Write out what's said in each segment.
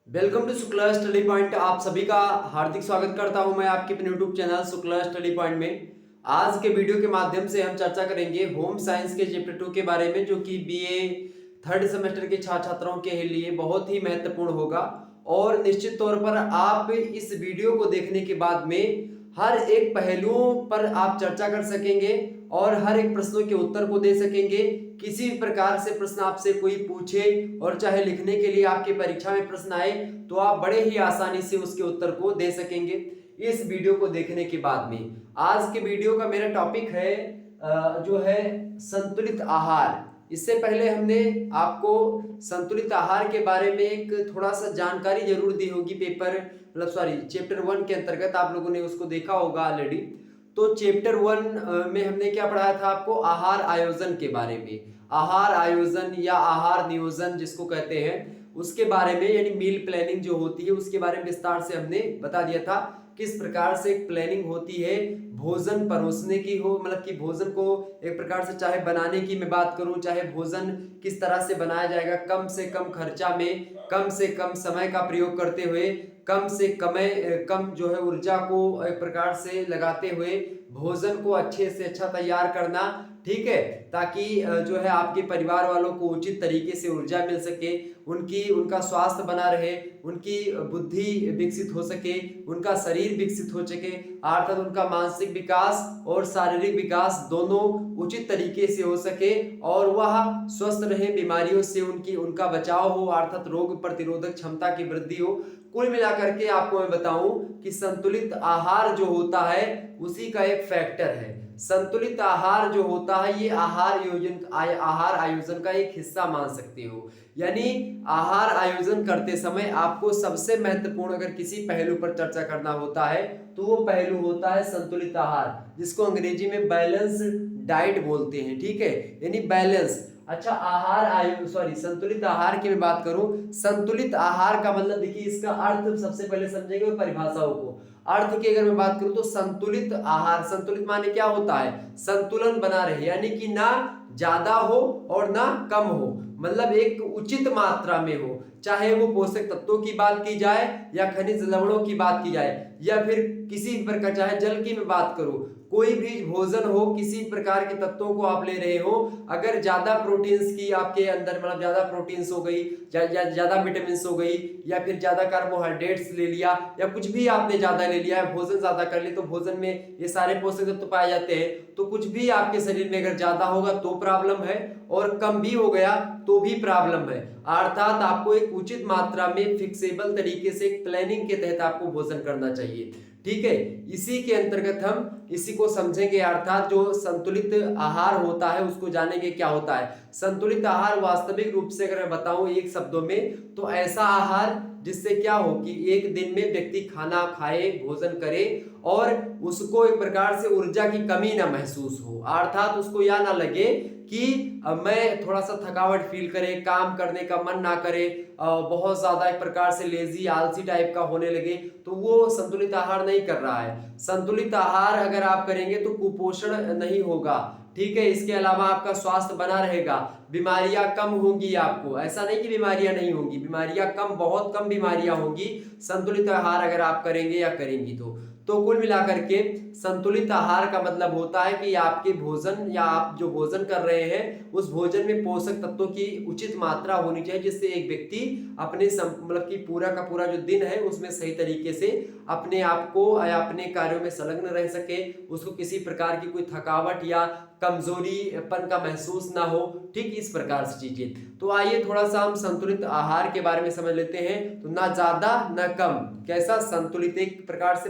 Welcome to Shukla study point. आप सभी का हार्दिक स्वागत करता हूं मैं आपके अपने YouTube channel Shukla study point में। आज के वीडियो के माध्यम से हम चर्चा करेंगे होम साइंस के चैप्टर 2 के बारे में, जो कि बीए थर्ड सेमेस्टर के छात्र छात्राओं के लिए बहुत ही महत्वपूर्ण होगा। और निश्चित तौर पर आप इस वीडियो को देखने के बाद में हर एक पहलुओं पर आप चर्चा कर सकेंगे और हर एक प्रश्नों के उत्तर को दे सकेंगे। किसी भी प्रकार से प्रश्न आपसे कोई पूछे और चाहे लिखने के लिए आपके परीक्षा में प्रश्न आए तो आप बड़े ही आसानी से उसके उत्तर को दे सकेंगे इस वीडियो को देखने के बाद में। आज के वीडियो का मेरा टॉपिक है जो है संतुलित आहार। इससे पहले हमने आपको संतुलित आहार के बारे में एक थोड़ा सा जानकारी जरूर दी होगी। चैप्टर 1 के अंतर्गत आप लोगों ने उसको देखा होगा ऑलरेडी। तो चैप्टर 1 में हमने क्या पढ़ाया था आपको, आहार आयोजन के बारे में। आहार आयोजन या आहार नियोजन जिसको कहते हैं, उसके बारे में, यानी मील प्लानिंग जो होती है उसके बारे में विस्तार से हमने बता दिया था। किस प्रकार से एक प्लानिंग होती है भोजन परोसने की हो, मतलब कि भोजन को एक प्रकार से चाहे बनाने की मैं बात करूं, चाहे भोजन किस तरह से बनाया जाएगा कम से कम खर्चा में, कम से कम समय का प्रयोग करते हुए, कम से कम जो है ऊर्जा को एक प्रकार से लगाते हुए भोजन को अच्छे से अच्छा तैयार करना, ठीक है, ताकि जो है आपके परिवार वालों को उचित तरीके से ऊर्जा मिल सके, उनका स्वास्थ्य बना रहे, उनकी बुद्धि विकसित हो सके, उनका शरीर विकसित हो सके, अर्थात उनका मानसिक विकास और शारीरिक विकास दोनों उचित तरीके से हो सके और वह स्वस्थ रहे, बीमारियों से उनका बचाव हो, अर्थात रोग प्रतिरोधक क्षमता की वृद्धि हो। कुल मिलाकर के आपको मैं बताऊं कि संतुलित आहार जो होता है उसी का एक फैक्टर है। संतुलित आहार जो होता है ये आहार आयोजन का एक हिस्सा मान सकते हो। यानी आहार आयोजन करते समय आपको सबसे महत्वपूर्ण अगर किसी पहलू पर चर्चा करना होता है तो वो पहलू होता है संतुलित आहार, जिसको अंग्रेजी में बैलेंस डाइट बोलते हैं, ठीक है, यानी बैलेंस। अच्छा, संतुलित आहार की मैं बात करूं, संतुलित आहार का मतलब देखिए, इसका अर्थ सबसे पहले समझेंगे परिभाषाओं को। अर्थ की अगर मैं बात करूं तो संतुलित आहार, संतुलित माने क्या होता है, संतुलन बना रहे, यानी कि ना ज्यादा हो और ना कम हो, मतलब एक उचित मात्रा में हो। चाहे वो पोषक तत्वों की बात की जाए या खनिज लवणों की बात की जाए या फिर किसी प्रकार, चाहे जल की मैं बात करूं, कोई भी भोजन हो, किसी प्रकार के तत्वों को आप ले रहे हो, अगर ज्यादा प्रोटीन्स की आपके अंदर, मतलब ज्यादा प्रोटीन्स हो गई, ज्यादा विटामिन हो गई, या फिर ज्यादा कार्बोहाइड्रेट्स ले लिया, या कुछ भी आपने ज्यादा ले लिया है, भोजन ज्यादा कर लिया, तो भोजन में ये सारे पोषक तत्व पाए जाते हैं, तो कुछ भी आपके शरीर में अगर ज्यादा होगा तो प्रॉब्लम है और कम भी हो गया तो भी प्रॉब्लम है। अर्थात आपको एक उचित मात्रा में फिक्सेबल तरीके से प्लानिंग के तहत आपको भोजन करना चाहिए, ठीक है। इसी के अंतर्गत हम इसी को समझेंगे, अर्थात जो संतुलित आहार होता है उसको जानेंगे क्या होता है। संतुलित आहार वास्तविक रूप से अगर मैं बताऊं एक शब्दों में तो ऐसा आहार जिससे क्या हो कि एक दिन में व्यक्ति खाना खाए, भोजन करे और उसको एक प्रकार से ऊर्जा की कमी ना महसूस हो, अर्थात उसको या ना लगे कि मैं थोड़ा सा थकावट फील करे, काम करने का मन ना करे, बहुत ज्यादा एक प्रकार से लेजी आलसी टाइप का होने लगे, तो वो संतुलित आहार नहीं कर रहा है। संतुलित आहार अगर आप करेंगे तो कुपोषण नहीं होगा, ठीक है। इसके अलावा आपका स्वास्थ्य बना रहेगा, बीमारियां कम होंगी आपको, ऐसा नहीं कि बीमारियां नहीं होंगी, बीमारियां कम, बहुत कम बीमारियां होंगी संतुलित आहार अगर आप करेंगे या करेंगी तो कुल मिलाकर के संतुलित आहार का मतलब होता है कि आपके भोजन या आप जो भोजन कर रहे हैं उस भोजन में पोषक तत्वों की उचित मात्रा होनी चाहिए, जिससे एक व्यक्ति अपने मतलब कि पूरा का पूरा जो दिन है उसमें सही तरीके से अपने आप को या अपने कार्यों में संलग्न रह सके, उसको किसी प्रकार की कोई थकावट या कमजोरीपन का महसूस ना हो, ठीक इस प्रकार से चीजें। तो आइए थोड़ा सा हम संतुलित आहार के बारे में समझ लेते हैं। तो ना ज्यादा ना कम, कैसा संतुलित, एक प्रकार से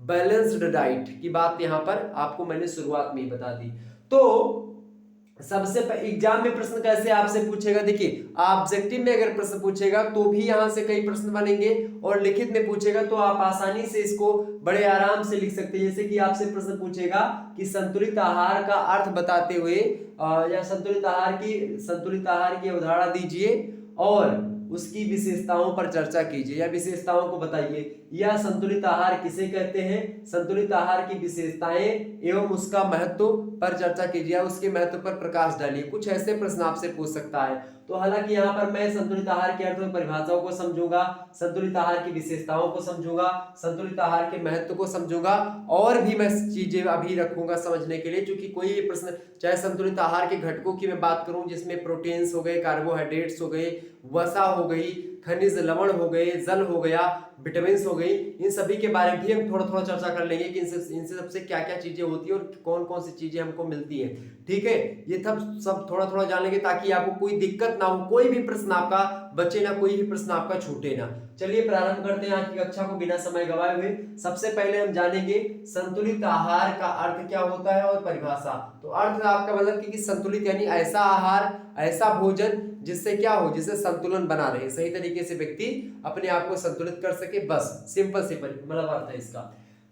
बैलेंस्ड डाइट की बात यहां पर आपको मैंने शुरुआत में ही बता दी। तो सबसे एग्जाम में प्रश्न कैसे आपसे पूछेगा, देखिए ऑब्जेक्टिव में अगर प्रश्न पूछेगा तो भी यहां से कई प्रश्न बनेंगे और लिखित में पूछेगा तो आप आसानी से इसको बड़े आराम से लिख सकते हैं। जैसे कि आपसे प्रश्न पूछेगा कि संतुलित आहार का अर्थ बताते हुए या संतुलित आहार की उदाहरण दीजिए और उसकी विशेषताओं पर चर्चा कीजिए या विशेषताओं को बताइए। यह संतुलित आहार किसे कहते हैं, संतुलित आहार की विशेषताएं एवं उसका महत्व पर चर्चा कीजिए या उसके महत्व पर प्रकाश डालिए। कुछ ऐसे प्रश्न आपसे पूछ सकता है। तो हालांकि यहाँ पर मैं संतुलित आहार के अर्थ में परिभाषाओं को समझूंगा, संतुलित आहार की विशेषताओं को समझूंगा, संतुलित आहार के महत्व को समझूंगा और भी मैं चीजें अभी रखूंगा समझने के लिए। क्योंकि कोई भी प्रश्न, चाहे संतुलित आहार के घटकों की मैं बात करूं जिसमें प्रोटीन्स हो गए, कार्बोहाइड्रेट्स हो गए, वसा हो गई, खनिज लवण हो गए, जल हो गया, विटामिन्स हो गई, इन सभी के बारे में भी हम थोड़ा थोड़ा चर्चा कर लेंगे कि इनसे सबसे क्या क्या चीजें होती है और कौन कौन सी चीजें हमको मिलती है। ठीक है, ये सब थोड़ा थोड़ा जान लेंगे ताकि आपको कोई दिक्कत ना हो, कोई भी प्रश्न आपका बचे ना, कोई भी प्रश्न आपका छूटे ना। चलिए प्रारंभ करते हैं आज की कक्षा को बिना समय गवाए हुए। सबसे पहले हम जानेंगे संतुलित आहार का अर्थ क्या होता है और परिभाषा। तो अर्थ आपका मतलब कि संतुलित यानी ऐसा आहार, ऐसा भोजन जिससे क्या हो, जिससे संतुलन बना रहे, सही तरीके से व्यक्ति अपने आप को संतुलित कर सके, बस सिंपल से मतलब अर्थ है इसका।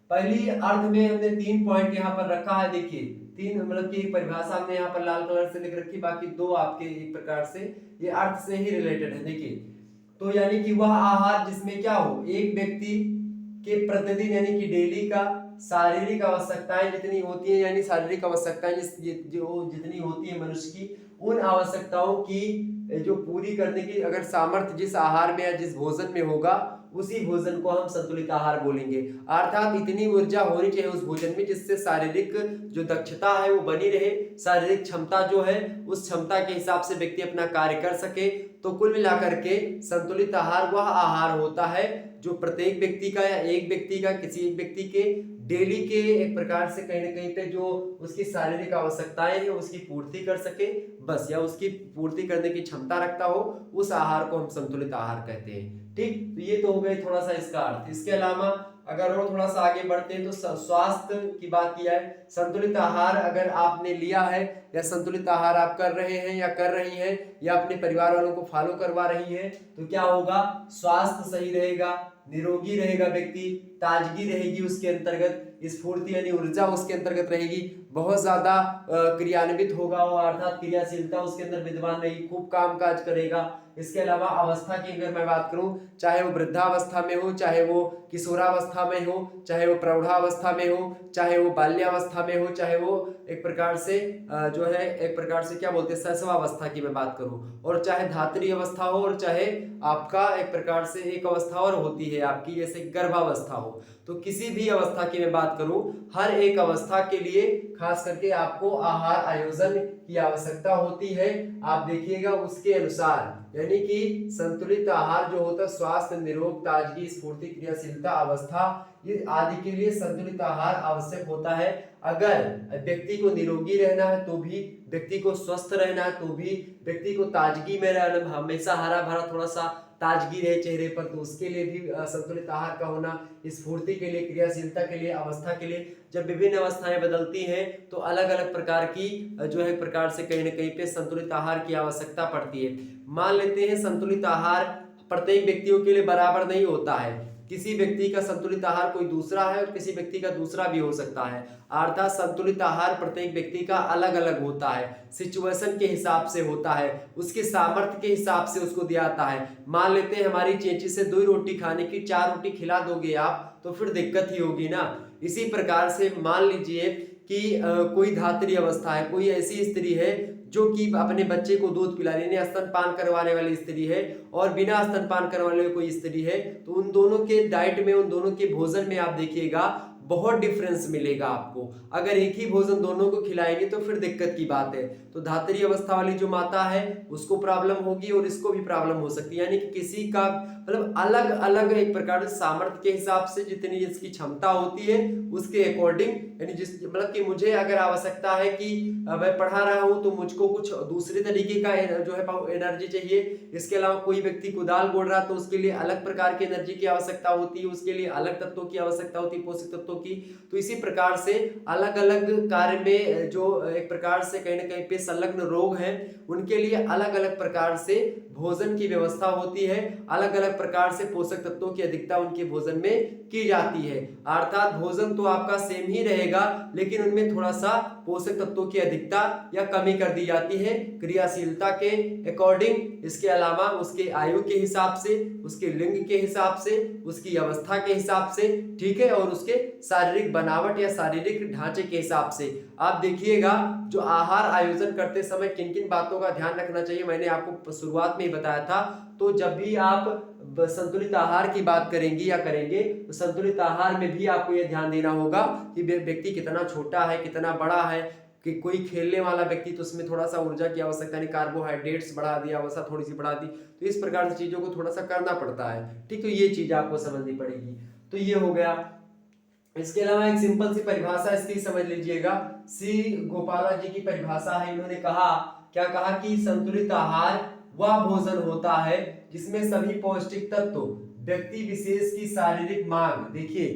पहली अर्थ में हमने 3 पॉइंट यहाँ पर रखा है, देखिए 3 मतलब की परिभाषा हमने यहाँ पर लाल कलर से लिख रखी, बाकी 2 आपके एक प्रकार से ये अर्थ से ही रिलेटेड है। देखिए तो यानी कि वह आहार जिसमें क्या हो, एक व्यक्ति के प्रतिदिन यानी कि डेली का शारीरिक आवश्यकताएं जितनी होती है, यानी शारीरिक आवश्यकताएं जो जितनी होती है मनुष्य की, उन आवश्यकताओं की जो पूरी करने की अगर सामर्थ्य जिस आहार में या जिस भोजन में होगा, उसी भोजन को हम संतुलित आहार बोलेंगे। अर्थात इतनी ऊर्जा होनी चाहिए उस भोजन में जिससे शारीरिक जो दक्षता है वो बनी रहे, शारीरिक क्षमता जो है उस क्षमता के हिसाब से व्यक्ति अपना कार्य कर सके। तो कुल मिलाकर के संतुलित आहार वह आहार होता है जो प्रत्येक व्यक्ति का या एक व्यक्ति का, किसी एक व्यक्ति के डेली के एक प्रकार से कहीं ना कहीं पे जो उसकी शारीरिक आवश्यकताएं हैं उसकी पूर्ति कर सके, बस, या उसकी पूर्ति करने की क्षमता रखता हो, उस आहार को हम संतुलित आहार कहते हैं। ठीक, तो ये तो हो गई थोड़ा सा इसका अर्थ। इसके अलावा अगर और थोड़ा सा आगे बढ़ते हैं तो स्वास्थ्य की बात किया है। संतुलित आहार अगर आपने लिया है या संतुलित आहार आप कर रहे हैं या कर रही हैं या अपने परिवार वालों को फॉलो करवा रही हैं, तो क्या होगा, स्वास्थ्य सही रहेगा, निरोगी रहेगा व्यक्ति, ताजगी रहेगी उसके अंतर्गत, स्फूर्ति यानी ऊर्जा उसके अंतर्गत रहेगी, बहुत ज्यादा क्रियान्वित होगा वो, अर्थात क्रियाशीलता उसके अंदर विद्यमान रहेगी, खूब काम काज करेगा। इसके अलावा अवस्था की अगर मैं बात करूं, चाहे वो वृद्धावस्था में हो, चाहे वो किशोरावस्था में हो, चाहे वो प्रौढ़ावस्था में हो, चाहे वो बाल्यावस्था में हो, चाहे वो एक प्रकार से जो है एक प्रकार से क्या बोलते हैं शैशवावस्था की मैं बात करूं, और चाहे धात्री अवस्था हो, और चाहे आपका एक प्रकार से एक अवस्था और होती है आपकी जैसे गर्भावस्था हो, तो किसी भी अवस्था की मैं बात करूं, हर एक अवस्था के लिए खास करके आपको आहार आयोजन की आवश्यकता होती है। आप देखिएगा उसके अनुसार, यानी कि संतुलित आहार जो होता है स्वास्थ्य, निरोग, ताजगी, स्फूर्ति, क्रियाशीलता अवस्था, ये आदि के लिए संतुलित आहार आवश्यक होता है। अगर व्यक्ति को निरोगी रहना है तो भी, व्यक्ति को स्वस्थ रहना है तो भी, व्यक्ति को ताजगी में रहना, हमेशा हरा भरा थोड़ा सा ताजगी रहे चेहरे पर, तो उसके लिए भी संतुलित आहार का होना, स्फूर्ति के लिए, क्रियाशीलता के लिए, अवस्था के लिए, जब विभिन्न अवस्थाएं बदलती हैं तो अलग अलग प्रकार की जो है प्रकार से कहीं ना कहीं पे संतुलित आहार की आवश्यकता पड़ती है। मान लेते हैं संतुलित आहार प्रत्येक व्यक्तियों के लिए बराबर नहीं होता है, किसी व्यक्ति का संतुलित आहार कोई दूसरा है और किसी व्यक्ति का दूसरा भी हो सकता है, अर्थात संतुलित आहार प्रत्येक व्यक्ति का अलग अलग होता है, सिचुएशन के हिसाब से होता है, उसके सामर्थ्य के हिसाब से उसको दिया जाता है। मान लेते हैं हमारी चेंची से 2 रोटी खाने की 4 रोटी खिला दोगे आप तो फिर दिक्कत ही होगी ना। इसी प्रकार से मान लीजिए कि कोई धात्री अवस्था है, कोई ऐसी स्त्री है जो कि अपने बच्चे को दूध पिला रही है, स्तनपान करवाने वाली स्त्री है और बिना स्तनपान करवाने वाली कोई स्त्री है, तो उन दोनों के डाइट में, उन दोनों के भोजन में आप देखिएगा बहुत डिफरेंस मिलेगा आपको। अगर एक ही भोजन दोनों को खिलाएंगे तो फिर दिक्कत की बात है। तो धात्री अवस्था वाली जो माता है उसको प्रॉब्लम होगी और इसको भी प्रॉब्लम हो सकती है, यानी कि किसी का मतलब अलग अलग एक प्रकार से सामर्थ्य के हिसाब से जितनी इसकी क्षमता होती है उसके अकॉर्डिंग, यानी जिस मतलब कि मुझे अगर आवश्यकता है कि मैं पढ़ा रहा हूं तो मुझको कुछ दूसरे तरीके का जो है एनर्जी चाहिए, इसके अलावा कोई व्यक्ति कुदाल बोल रहा तो उसके लिए अलग प्रकार की एनर्जी की आवश्यकता होती है, उसके लिए अलग तत्वों की आवश्यकता होती है, पोषक तत्वों की। तो इसी प्रकार से अलग अलग कार्य में जो एक प्रकार से कहीं ना कहीं पे संलग्न रोग हैं उनके लिए अलग अलग प्रकार से भोजन की व्यवस्था होती है, अलग अलग प्रकार से पोषक तत्वों की अधिकता उनके भोजन में की जाती है। अर्थात भोजन तो आपका सेम ही रहेगा, लेकिन उनमें थोड़ा सा पोषक तत्वों की अधिकता या कमी कर दी जाती है क्रियाशीलता के अकॉर्डिंग। इसके अलावा उसके आयु के हिसाब से, उसके लिंग के हिसाब से, उसकी अवस्था के हिसाब से, ठीक है, और उसके शारीरिक बनावट या शारीरिक ढांचे के हिसाब से। आप देखिएगा जो आहार आयोजन करते समय किन किन बातों का ध्यान रखना चाहिए, मैंने आपको शुरुआत में ही बताया था। तो जब भी आप संतुलित आहार की बात करेंगी या करेंगे, तो संतुलित आहार में भी आपको यह ध्यान देना होगा कि व्यक्ति कितना छोटा है, कितना बड़ा है। कि कोई खेलने वाला व्यक्ति तो उसमें थोड़ा सा ऊर्जा की आवश्यकता नहीं, कार्बोहाइड्रेट्स बढ़ा दिया, वसा थोड़ी सी बढ़ा दी, तो इस प्रकार से चीजों को थोड़ा सा करना पड़ता है, ठीक। तो ये चीज आपको समझनी पड़ेगी। तो ये हो गया। इसके अलावा एक सिंपल सी परिभाषा इसकी समझ लीजिएगा। सी गोपाला जी की परिभाषा है। इन्होंने कहा, क्या कहा कि संतुलित आहार वह भोजन होता है जिसमें सभी पौष्टिक तत्व व्यक्ति विशेष की शारीरिक मांग, देखिए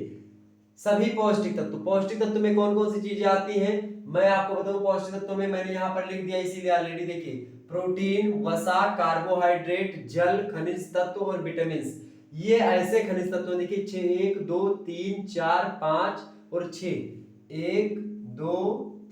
सभी पौष्टिक तत्व में कौन कौन सी चीजें आती हैं, मैं आपको बताऊं। पौष्टिक तत्वों में मैंने यहाँ पर लिख दिया इसीलिए ऑलरेडी, देखिए प्रोटीन, वसा, कार्बोहाइड्रेट, जल, खनिज तत्व और विटामिन। ये ऐसे खनिज तत्व देखिए 1 2 3 4 5 और 6, 1 2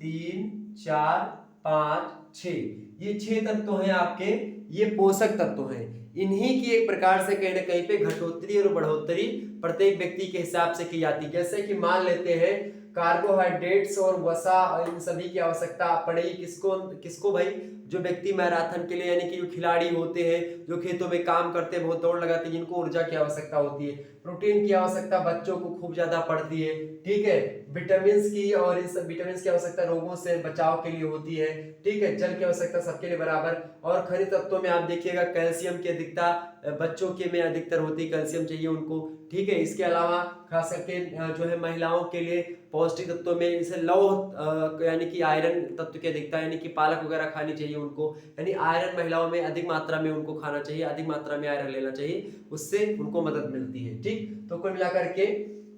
3 4 5 6, ये 6 तत्व हैं आपके, ये पोषक तत्व हैं। इन्हीं की एक प्रकार से कहीं ना कहीं पे घटोत्तरी और बढ़ोत्तरी प्रत्येक व्यक्ति के हिसाब से की जाती है। जैसे कि मान लेते हैं कार्बोहाइड्रेट्स और वसा, इन सभी की आवश्यकता पड़ेगी किसको किसको भाई, जो व्यक्ति मैराथन के लिए, यानी कि जो खिलाड़ी होते हैं, जो खेतों में काम करते हैं, बहुत दौड़ लगाते हैं, जिनको ऊर्जा की आवश्यकता होती है। प्रोटीन की आवश्यकता बच्चों को खूब ज्यादा पड़ती है, ठीक है। विटामिन की, और इन सब विटामिन की आवश्यकता रोगों से बचाव के लिए होती है, ठीक है। जल की आवश्यकता सबके लिए बराबर। और खनिज तत्वों में आप देखिएगा कैल्शियम की अधिकता बच्चों के में अधिकतर होती है, कैल्शियम चाहिए उनको, ठीक है। इसके अलावा खास करके जो है महिलाओं के लिए पौष्टिक तत्वों में जैसे लौह यानी कि आयरन तत्व की अधिकता, यानी कि पालक वगैरह खानी चाहिए उनको, यानी आयरन महिलाओं में अधिक मात्रा में उनको खाना चाहिए, अधिक मात्रा में आयरन लेना चाहिए, उससे उनको मदद मिलती है, ठीक। तो कुल मिलाकर के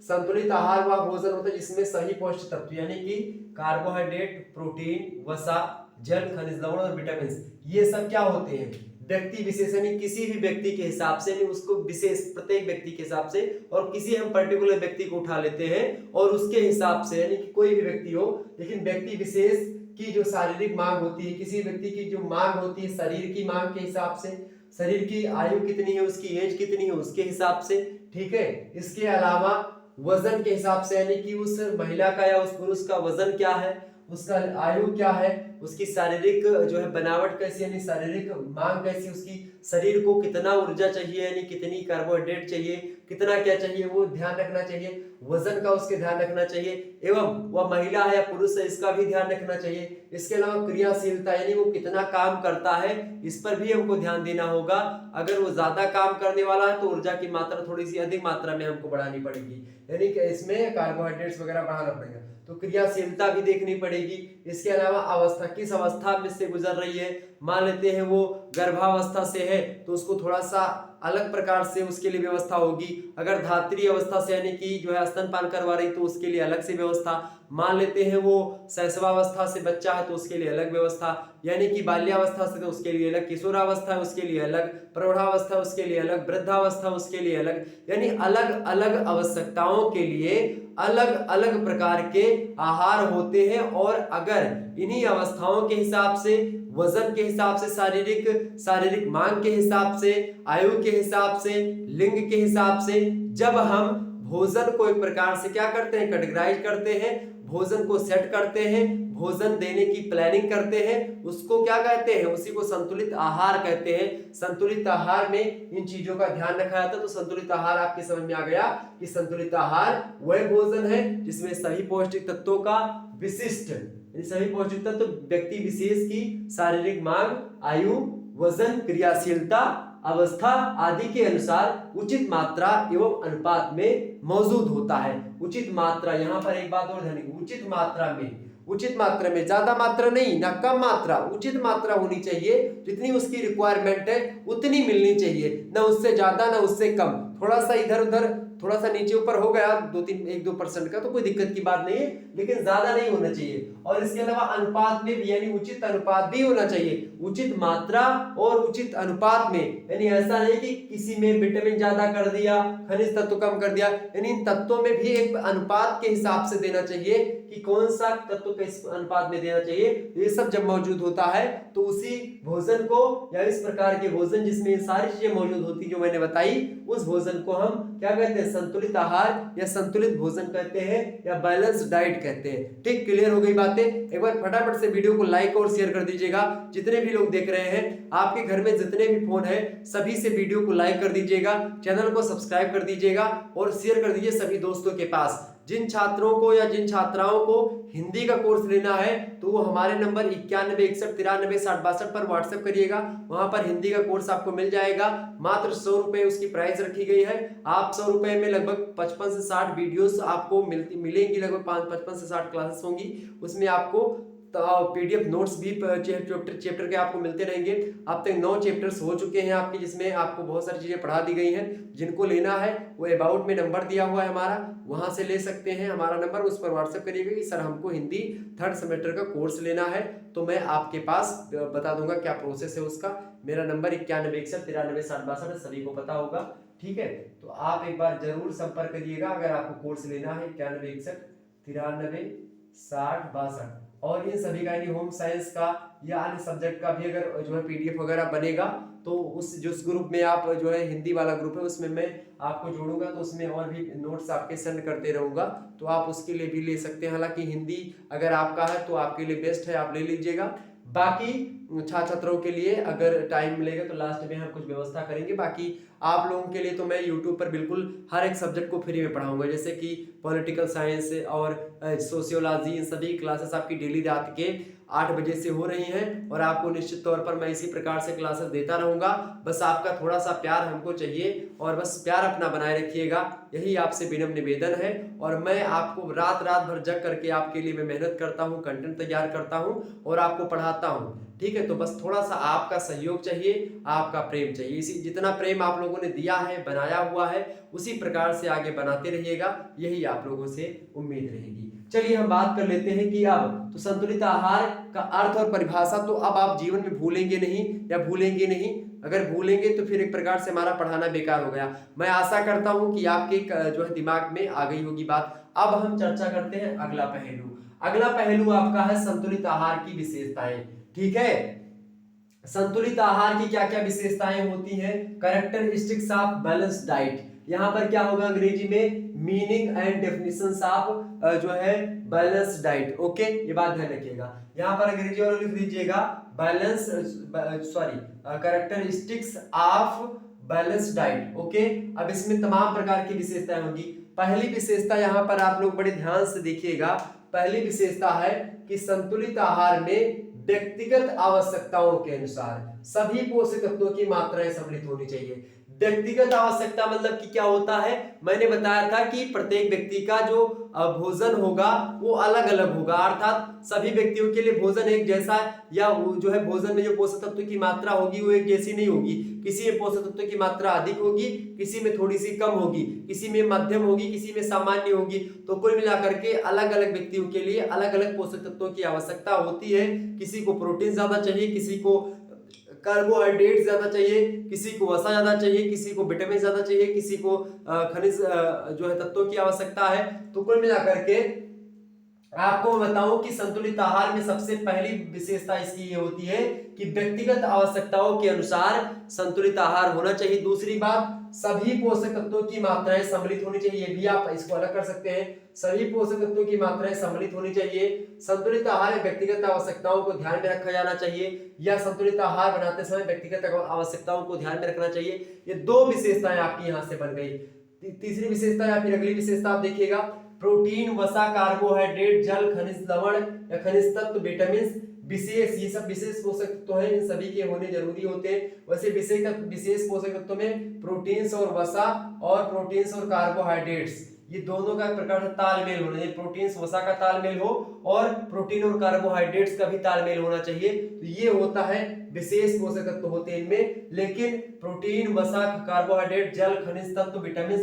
संतुलित आहार वह भोजन होता है जिसमें सही पौष्टिक तत्व यानी कि कार्बोहाइड्रेट, प्रोटीन, वसा, जल, खनिज लवण और विटामिन, ये सब क्या होते हैं व्यक्ति विशेष, यानी किसी भी व्यक्ति के हिसाब से, नहीं उसको विशेष प्रत्येक व्यक्ति के हिसाब से, और किसी हम पर्टिकुलर व्यक्ति को उठा लेते हैं और उसके हिसाब से, यानी कि कोई भी व्यक्ति हो, लेकिन व्यक्ति विशेष की जो शारीरिक मांग होती है, किसी व्यक्ति की जो मांग होती है शरीर की मांग के हिसाब से, शरीर की आयु कितनी है, उसकी एज कितनी है उसके हिसाब से, ठीक है। इसके अलावा वजन के हिसाब से, यानी कि उस महिला का या उस पुरुष का वजन क्या है, उसका आयु क्या है, उसकी शारीरिक जो है बनावट कैसी, यानी शारीरिक मांग कैसी, उसकी शरीर को कितना ऊर्जा चाहिए, यानी कितनी कार्बोहाइड्रेट चाहिए, कितना क्या चाहिए वो ध्यान रखना चाहिए, वजन का उसके ध्यान रखना चाहिए, एवं वह महिला है या पुरुष है इसका भी ध्यान रखना चाहिए। इसके अलावा क्रियाशीलता, यानी वो कितना काम करता है, इस पर भी हमको ध्यान देना होगा। अगर वो ज्यादा काम करने वाला है तो ऊर्जा की मात्रा थोड़ी सी अधिक मात्रा में हमको बढ़ानी पड़ेगी, यानी कि इसमें कार्बोहाइड्रेट्स वगैरह बढ़ाना पड़ेगा, तो क्रियाशीलता भी देखनी पड़ेगी। इसके अलावा अवस्था, किस अवस्था में से गुजर रही है, मान लेते हैं वो गर्भावस्था से है तो उसको थोड़ा सा अलग प्रकार से उसके लिए व्यवस्था होगी। अगर धात्री अवस्था से यानी कि जो है स्तनपान करवा रही तो उसके लिए अलग से व्यवस्था। मान लेते हैं वो शैशवावस्था से बच्चा है तो उसके लिए अलग व्यवस्था, यानी कि बाल्यावस्था से तो उसके लिए अलग, किशोरावस्था है उसके लिए अलग, प्रौढ़ावस्था उसके लिए अलग, वृद्धावस्था उसके लिए अलग, यानी अलग अलग आवश्यकताओं के लिए अलग अलग प्रकार के आहार होते हैं। और अगर इन्हीं अवस्थाओं के हिसाब से, वजन के हिसाब से, शारीरिक मांग के हिसाब से, आयु के हिसाब से, लिंग के हिसाब से, जब हम भोजन को एक प्रकार से क्या करते हैं, कैटेगराइज करते हैं, भोजन को सेट करते हैं, भोजन देने की प्लानिंग करते हैं, उसको क्या कहते हैं, उसी को संतुलित आहार कहते हैं। संतुलित आहार में इन चीजों का ध्यान रखा जाता है। तो संतुलित आहार आपके समझ में आ गया कि संतुलित आहार वह भोजन है जिसमें सभी पौष्टिक तत्वों का विशिष्ट, सभी पौष्टिक तत्व व्यक्ति विशेष की शारीरिक मांग, आयु, वजन, क्रियाशीलता, अवस्था आदि के अनुसार उचित मात्रा एवं अनुपात में मौजूद होता है। उचित मात्रा, यहाँ पर एक बात और ध्यान रखिए, उचित मात्रा में, ज्यादा मात्रा नहीं ना कम मात्रा, उचित मात्रा होनी चाहिए, जितनी उसकी रिक्वायरमेंट है उतनी मिलनी चाहिए, ना उससे ज्यादा ना उससे कम। थोड़ा सा इधर उधर थोड़ा सा नीचे ऊपर हो गया 1-2% का तो कोई दिक्कत की बात नहीं है, लेकिन ज्यादा नहीं होना चाहिए। और इसके अलावा अनुपात में भी, यानी उचित अनुपात भी होना चाहिए, उचित मात्रा और उचित अनुपात में। यानी ऐसा नहीं कि किसी में विटामिन ज्यादा कर दिया, खनिज तत्व कम कर दिया, यानी इन तत्वों में भी एक अनुपात के हिसाब से देना चाहिए कि कौन सा तत्व किस अनुपात में देना चाहिए। ये सब जब मौजूद होता है तो उसी भोजन को, या इस प्रकार के भोजन जिसमें सारी चीजें मौजूद होती जो मैंने बताई, उस भोजन को हम क्या कहते हैं, संतुलित आहार या संतुलित भोजन कहते हैं, या बैलेंस डाइट कहते हैं। ठीक, क्लियर हो गई बातें। एक बार फटाफट से वीडियो को लाइक और शेयर कर दीजिएगा। जितने भी लोग देख रहे हैं, आपके घर में जितने भी फोन है, सभी से वीडियो को लाइक कर दीजिएगा, चैनल को सब्सक्राइब कर दीजिएगा और शेयर कर दीजिए सभी दोस्तों के पास। जिन छात्रों को या जिन छात्राओं को हिंदी का कोर्स लेना है तो वो हमारे नंबर 9161936062 पर व्हाट्सएप करिएगा। वहां पर हिंदी का कोर्स आपको मिल जाएगा। मात्र 100 रुपए उसकी प्राइस रखी गई है। आप 100 रुपए में लगभग 55 से 60 वीडियोस आपको मिलेंगी, लगभग 55 से 60 क्लासेस होंगी। उसमें आपको पीडीएफ नोट्स भी चैप्टर के आपको मिलते रहेंगे। अब तक 9 चैप्टर्स हो चुके हैं आपके, जिसमें आपको बहुत सारी चीजें पढ़ा दी गई हैं। जिनको लेना है वो अबाउट में नंबर दिया हुआ है हमारा, वहां से ले सकते हैं हमारा नंबर। उस पर व्हाट्सएप करिएगा कि सर हमको हिंदी 3rd सेमेस्टर का कोर्स लेना है, तो मैं आपके पास बता दूंगा क्या प्रोसेस है उसका। मेरा नंबर 9161936062 सभी को पता होगा। ठीक है, तो आप एक बार जरूर संपर्क करिएगा अगर आपको कोर्स लेना है। 9161936062। और इन सभी का, यानी होम साइंस का या अन्य सब्जेक्ट का भी अगर जो है पीडीएफ वगैरह बनेगा तो उस जिस ग्रुप में आप जो है हिंदी वाला ग्रुप है उसमें मैं आपको जोड़ूंगा, तो उसमें और भी नोट्स आपके सेंड करते रहूंगा, तो आप उसके लिए भी ले सकते हैं। हालांकि हिंदी अगर आपका है तो आपके लिए बेस्ट है, आप ले लीजिएगा। बाकी छात्रों के लिए अगर टाइम मिलेगा तो लास्ट में हम कुछ व्यवस्था करेंगे। बाकी आप लोगों के लिए तो मैं यूट्यूब पर बिल्कुल हर एक सब्जेक्ट को फ्री में पढ़ाऊंगा, जैसे कि पॉलिटिकल साइंस और सोशियोलॉजी, इन सभी क्लासेस आपकी डेली रात के 8 बजे से हो रही हैं और आपको निश्चित तौर पर मैं इसी प्रकार से क्लासेस देता रहूंगा। बस आपका थोड़ा सा प्यार हमको चाहिए और बस प्यार अपना बनाए रखिएगा, यही आपसे विनम्र निवेदन है। और मैं आपको रात भर जग करके आपके लिए मैं मेहनत करता हूँ, कंटेंट तैयार करता हूँ और आपको पढ़ाता हूँ। ठीक है, तो बस थोड़ा सा आपका सहयोग चाहिए, आपका प्रेम चाहिए। इसी जितना प्रेम आप लोगों ने दिया है, बनाया हुआ है, उसी प्रकार से आगे बनाते रहिएगा, यही आप लोगों से उम्मीद रहेगी। चलिए हम बात कर लेते हैं कि अब तो संतुलित आहार का अर्थ और परिभाषा तो अब आप जीवन में भूलेंगे नहीं, या भूलेंगे नहीं। अगर भूलेंगे तो फिर एक प्रकार से हमारा पढ़ाना बेकार हो गया। मैं आशा करता हूं कि आपके जो है दिमाग में आ गई होगी बात। अब हम चर्चा करते हैं अगला पहलू। अगला पहलू आपका है संतुलित आहार की विशेषताएं। ठीक है, संतुलित आहार की क्या क्या विशेषताएं होती हैं। कैरेक्टरिस्टिक्स ऑफ बैलेंस डाइट, यहाँ पर क्या होगा अंग्रेजी में, मीनिंग एंड डेफिनेशंस ऑफ जो है बैलेंस डाइट। ओके, ये बात ध्यान रखिएगा। यहाँ पर अंग्रेजी और लिख दीजिएगा balance, characteristics of balance diet. Okay, अब इसमें तमाम प्रकार की विशेषताएं होंगी। पहली विशेषता यहाँ पर आप लोग बड़े ध्यान से देखिएगा। पहली विशेषता है कि संतुलित आहार में व्यक्तिगत आवश्यकताओं के अनुसार सभी पोषक तत्वों की मात्राएं सम्मिलित होनी चाहिए। व्यक्तिगत आवश्यकता मतलब कि क्या होता है, मैंने बताया था कि प्रत्येक व्यक्ति का जो भोजन होगा वो अलग अलग होगा, अर्थात सभी व्यक्तियों के लिए भोजन एक जैसा, या जो है भोजन में जो पोषक तत्व की मात्रा होगी वो एक जैसी नहीं होगी। किसी में पोषक तत्व की मात्रा अधिक होगी, किसी में थोड़ी सी कम होगी, किसी में मध्यम होगी, किसी में सामान्य होगी। तो कुल मिलाकर के अलग अलग व्यक्तियों के लिए अलग अलग पोषक तत्वों की आवश्यकता होती है। किसी को प्रोटीन ज्यादा चाहिए, किसी को कार्बोहाइड्रेट ज्यादा चाहिए, किसी को वसा ज्यादा चाहिए, किसी को विटामिन ज्यादा चाहिए, किसी को खनिज जो है तत्वों की आवश्यकता है। तो कुल मिलाकर के आपको मैं बताऊं कि संतुलित आहार में सबसे पहली विशेषता इसकी ये होती है कि व्यक्तिगत आवश्यकताओं के अनुसार संतुलित आहार होना चाहिए। दूसरी बात, सभी पोषक तत्वों की मात्राएं सम्मिलित होनी चाहिए। ये भी आप इसको अलग कर सकते हैं, सभी पोषक तत्वों की मात्राएं सम्मिलित होनी चाहिए। संतुलित आहार में व्यक्तिगत आवश्यकताओं को ध्यान में रखा जाना चाहिए, या संतुलित आहार बनाते समय व्यक्तिगत आवश्यकताओं को ध्यान में रखना चाहिए। ये दो विशेषताएं आपकी यहाँ से बन गई। तीसरी विशेषता या फिर अगली विशेषता आप देखिएगा, प्रोटीन, वसा, कार्बोहाइड्रेट, जल, खनिज लवण या खनिज तत्व, विटामिन विशेष, ये सब विशेष पोषक तत्व हैं, इन सभी के होने जरूरी होते हैं। वैसे विशेष पोषक तत्व में प्रोटीन्स और वसा और प्रोटीन्स और कार्बोहाइड्रेट्स, ये दोनों का एक प्रकार से तालमेल होना चाहिए, प्रोटीन वसा का तालमेल हो और प्रोटीन और कार्बोहाइड्रेट्स का भी तालमेल होना चाहिए। तो ये होता है विशेष पोषक तत्व होते हैं इनमें, लेकिन प्रोटीन, वसा, कार्बोहाइड्रेट, जल, खनिज तत्व, विटामिन,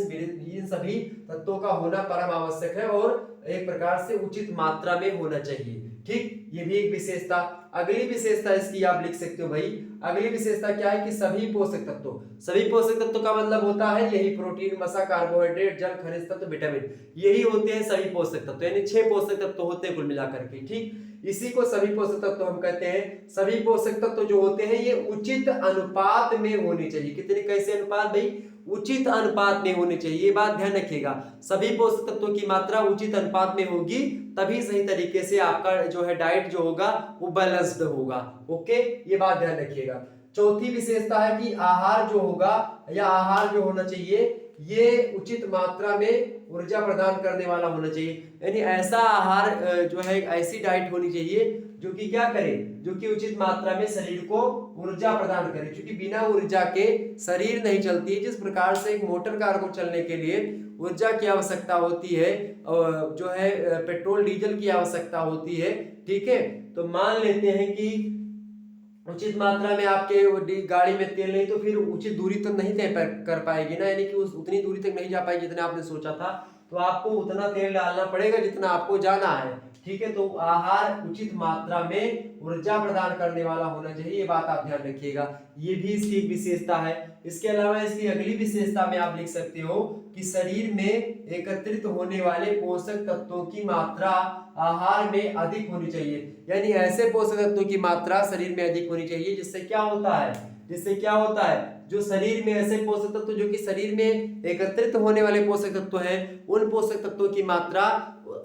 इन सभी तत्वों का होना परम आवश्यक है और एक प्रकार से उचित मात्रा में होना चाहिए। ठीक, ये भी एक विशेषता। अगली विशेषता इसकी आप लिख सकते हो भाई, अगली विशेषता क्या है कि सभी पोषक तत्व का मतलब होता है यही प्रोटीन, वसा, कार्बोहाइड्रेट, जल, खनिज तत्व, विटामिन, यही होते हैं सभी पोषक तत्व, यानी 6 पोषक तत्व होते हैं कुल मिलाकर के। ठीक, इसी को सभी पोषक तत्व हम कहते हैं। सभी पोषक तत्व जो होते हैं ये उचित अनुपात में होने चाहिए। कितने, कैसे अनुपात भाई? उचित अनुपात में होने चाहिए, ये बात ध्यान रखिएगा। सभी पोषक तत्वों की मात्रा उचित अनुपात में होगी, तभी सही तरीके से आपका जो है डाइट जो होगा वो बैलेंस्ड होगा। ओके, ये बात ध्यान रखिएगा। चौथी विशेषता है कि आहार जो होगा या आहार जो होना चाहिए ये उचित मात्रा में ऊर्जा प्रदान करने वाला होना चाहिए, यानी ऐसा आहार जो है, ऐसी डाइट होनी चाहिए जो कि क्या करे, जो कि उचित मात्रा में शरीर को ऊर्जा प्रदान करे, क्योंकि बिना ऊर्जा के शरीर नहीं चलती है। जिस प्रकार से एक मोटर कार को चलने के लिए ऊर्जा की आवश्यकता होती है, जो है पेट्रोल डीजल की आवश्यकता होती है, ठीक है, तो मान लेते हैं कि उचित मात्रा में आपके गाड़ी में तेल नहीं, तो फिर उचित दूरी तक नहीं तय कर पाएगी ना, यानी कि उतनी दूरी तक नहीं जा पाएगी जितना आपने सोचा था। तो आपको उतना तेल डालना पड़ेगा जितना आपको जाना है। ठीक है, तो आहार उचित मात्रा में ऊर्जा प्रदान करने वाला होना चाहिए, ये बात आप ध्यान रखिएगा। ये भी इसकी एक विशेषता है। इसके अलावा इसकी अगली विशेषता में आप लिख सकते हो कि शरीर में एकत्रित होने वाले पोषक तत्वों की मात्रा आहार में अधिक होनी चाहिए, यानी ऐसे पोषक तत्वों की मात्रा शरीर में अधिक होनी चाहिए जिससे क्या होता है, जो शरीर में ऐसे पोषक तत्व जो कि शरीर में एकत्रित होने वाले पोषक तत्व हैं, उन पोषक तत्वों की मात्रा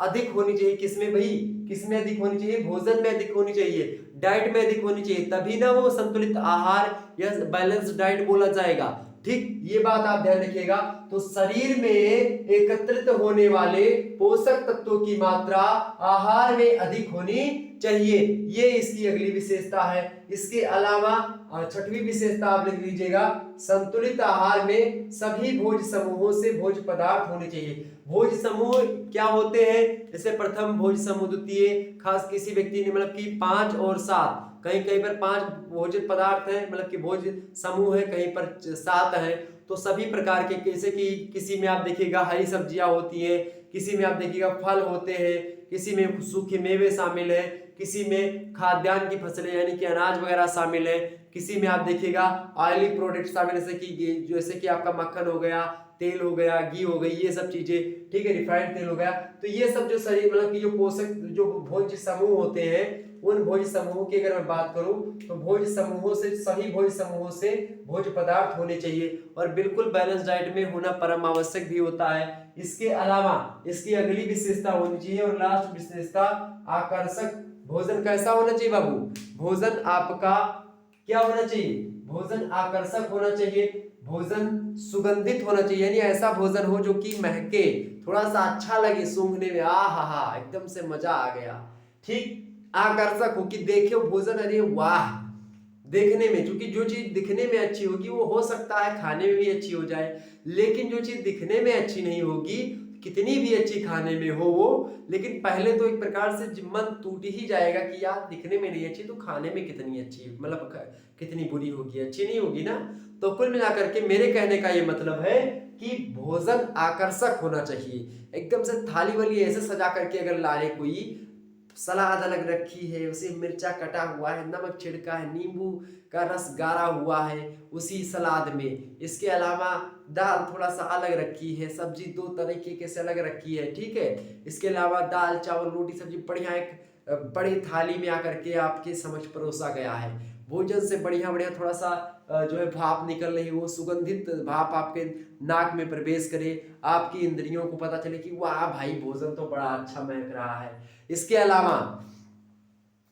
अधिक होनी चाहिए। किसमें भाई, किसमें अधिक होनी चाहिए? भोजन में अधिक होनी चाहिए, डाइट में अधिक होनी चाहिए, तभी ना वो संतुलित आहार या बैलेंस डाइट बोला जाएगा। ठीक, ये बात आप ध्यान रखिएगा। तो शरीर में एकत्रित होने वाले पोषक तत्वों की मात्रा आहार में अधिक होनी चाहिए, ये इसकी अगली विशेषता है। इसके अलावा छठवीं विशेषता आप लिख लीजिएगा, संतुलित आहार में सभी भोज्य समूहों से भोज्य पदार्थ होने चाहिए। भोज्य समूह क्या होते हैं? जैसे प्रथम भोज्य समूह, द्वितीय, खास किसी व्यक्ति ने मतलब कि 5 और 7, कहीं कहीं पर 5 भोजन पदार्थ है, मतलब कि भोज्य समूह है, कहीं पर 7 है। तो सभी प्रकार के, जैसे कि किसी में आप देखिएगा हरी सब्जियां होती है, किसी में आप देखिएगा फल होते हैं, किसी में सूखे मेवे शामिल है, किसी में खाद्यान्न की फसलें यानी कि अनाज वगैरह शामिल है, किसी में आप देखिएगा ऑयली प्रोडक्ट शामिल, जैसे कि आपका मक्खन हो गया, तेल हो गया, घी हो गई, ये सब चीजें, ठीक है, रिफाइंड तेल हो गया। तो ये सब जो शरीर मतलब कि जो पोषक जो भोज्य समूह होते हैं, उन भोज्य समूहों की अगर मैं बात करूं तो भोज्य समूहों से, सभी भोज्य समूहों से भोज्य पदार्थ होने चाहिए और बिल्कुल बैलेंस डाइट में होना परम आवश्यक भी होता है। इसके अलावा इसकी अगली विशेषता होनी चाहिए और लास्ट विशेषता आकर्षक भोजन कैसा होना चाहिए बाबू? भोजन आपका क्या होना चाहिए? भोजन आकर्षक होना चाहिए, भोजन सुगंधित होना चाहिए, यानी ऐसा भोजन हो जो कि महके, थोड़ा सा अच्छा लगे सूंघने में, आहा एकदम से मजा आ गया। ठीक, आकर्षक हो कि देखियो भोजन, अरे वाह, देखने में, क्योंकि जो चीज दिखने में अच्छी होगी वो हो सकता है खाने में भी अच्छी हो जाए, लेकिन जो चीज दिखने में अच्छी नहीं होगी, कितनी भी अच्छी खाने में हो वो, लेकिन पहले तो एक प्रकार से मन टूट ही जाएगा कि यार दिखने में नहीं अच्छी तो खाने में कितनी अच्छी, मतलब कितनी बुरी होगी, अच्छी नहीं होगी ना। तो कुल मिलाकर के मेरे कहने का ये मतलब है कि भोजन आकर्षक होना चाहिए, एकदम से थाली वाली ऐसे सजा करके अगर ला रहे, कोई सलाद अलग रखी है, उसे मिर्चा कटा हुआ है, नमक छिड़का है, नींबू का रस गारा हुआ है उसी सलाद में, इसके अलावा दाल थोड़ा सा अलग रखी है, सब्जी 2 तरीके से अलग रखी है, ठीक है, इसके अलावा दाल चावल रोटी सब्जी बढ़िया एक बड़ी थाली में आकर के आपके समक्ष परोसा गया है। भोजन से बढ़िया बढ़िया थोड़ा सा जो है भाप निकल रही, वो सुगंधित भाप आपके नाक में प्रवेश करे, आपकी इंद्रियों को पता चले कि वाह भाई भोजन तो बड़ा अच्छा महक रहा है। इसके अलावा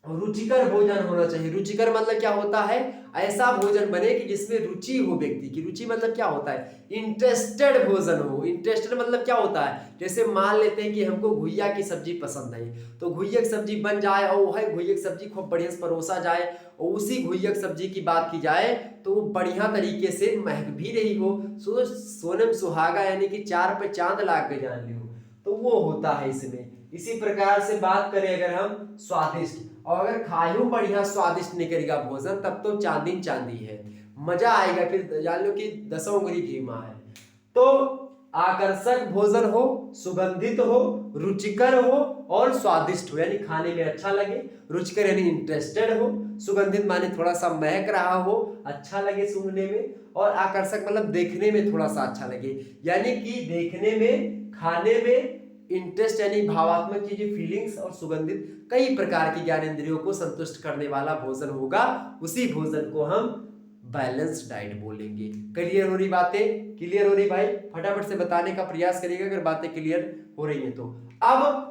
रुचिकर भोजन होना चाहिए। रुचिकर मतलब क्या होता है? ऐसा भोजन बने कि जिसमें रुचि हो, व्यक्ति की रुचि मतलब क्या होता है, इंटरेस्टेड भोजन हो। इंटरेस्टेड मतलब क्या होता है, जैसे मान लेते हैं कि हमको घुइया की सब्जी पसंद है, तो घुइया की सब्जी बन जाए और वह घुइया की सब्जी खूब बढ़िया से परोसा जाए और उसी घुइया की सब्जी की बात की जाए तो वो बढ़िया तरीके से महक भी रही हो, सोनम सुहागा यानी कि 4 पे चांद लाग के जान लियो, तो वो होता है इसमें। इसी प्रकार से बात करें अगर हम स्वादिष्ट, और अगर खायू बढ़िया स्वादिष्ट निकलेगा भोजन तब तो चांदी चांदी है, मजा आएगा, फिर जान लो कि 10 उंगली घीमा है। तो आकर्षक भोजन हो, सुगंधित हो, रुचिकर हो और स्वादिष्ट हो, यानी खाने में अच्छा लगे। रुचिकर यानी इंटरेस्टेड हो, सुगंधित माने थोड़ा सा महक रहा हो, अच्छा लगे सूंघने में, और आकर्षक मतलब देखने में थोड़ा सा अच्छा लगे, यानी कि देखने में, खाने में इंटरेस्ट यानी भावात्मक चीजें, फीलिंग्स, और सुगंधित कई प्रकार की ज्ञानेंद्रियों को संतुष्ट करने वाला भोजन होगा, उसी भोजन को हम बैलेंस डाइट बोलेंगे। क्लियर हो रही बातें? क्लियर हो रही भाई? फटाफट से बताने का प्रयास करिएगा अगर बातें क्लियर हो रही है तो। अब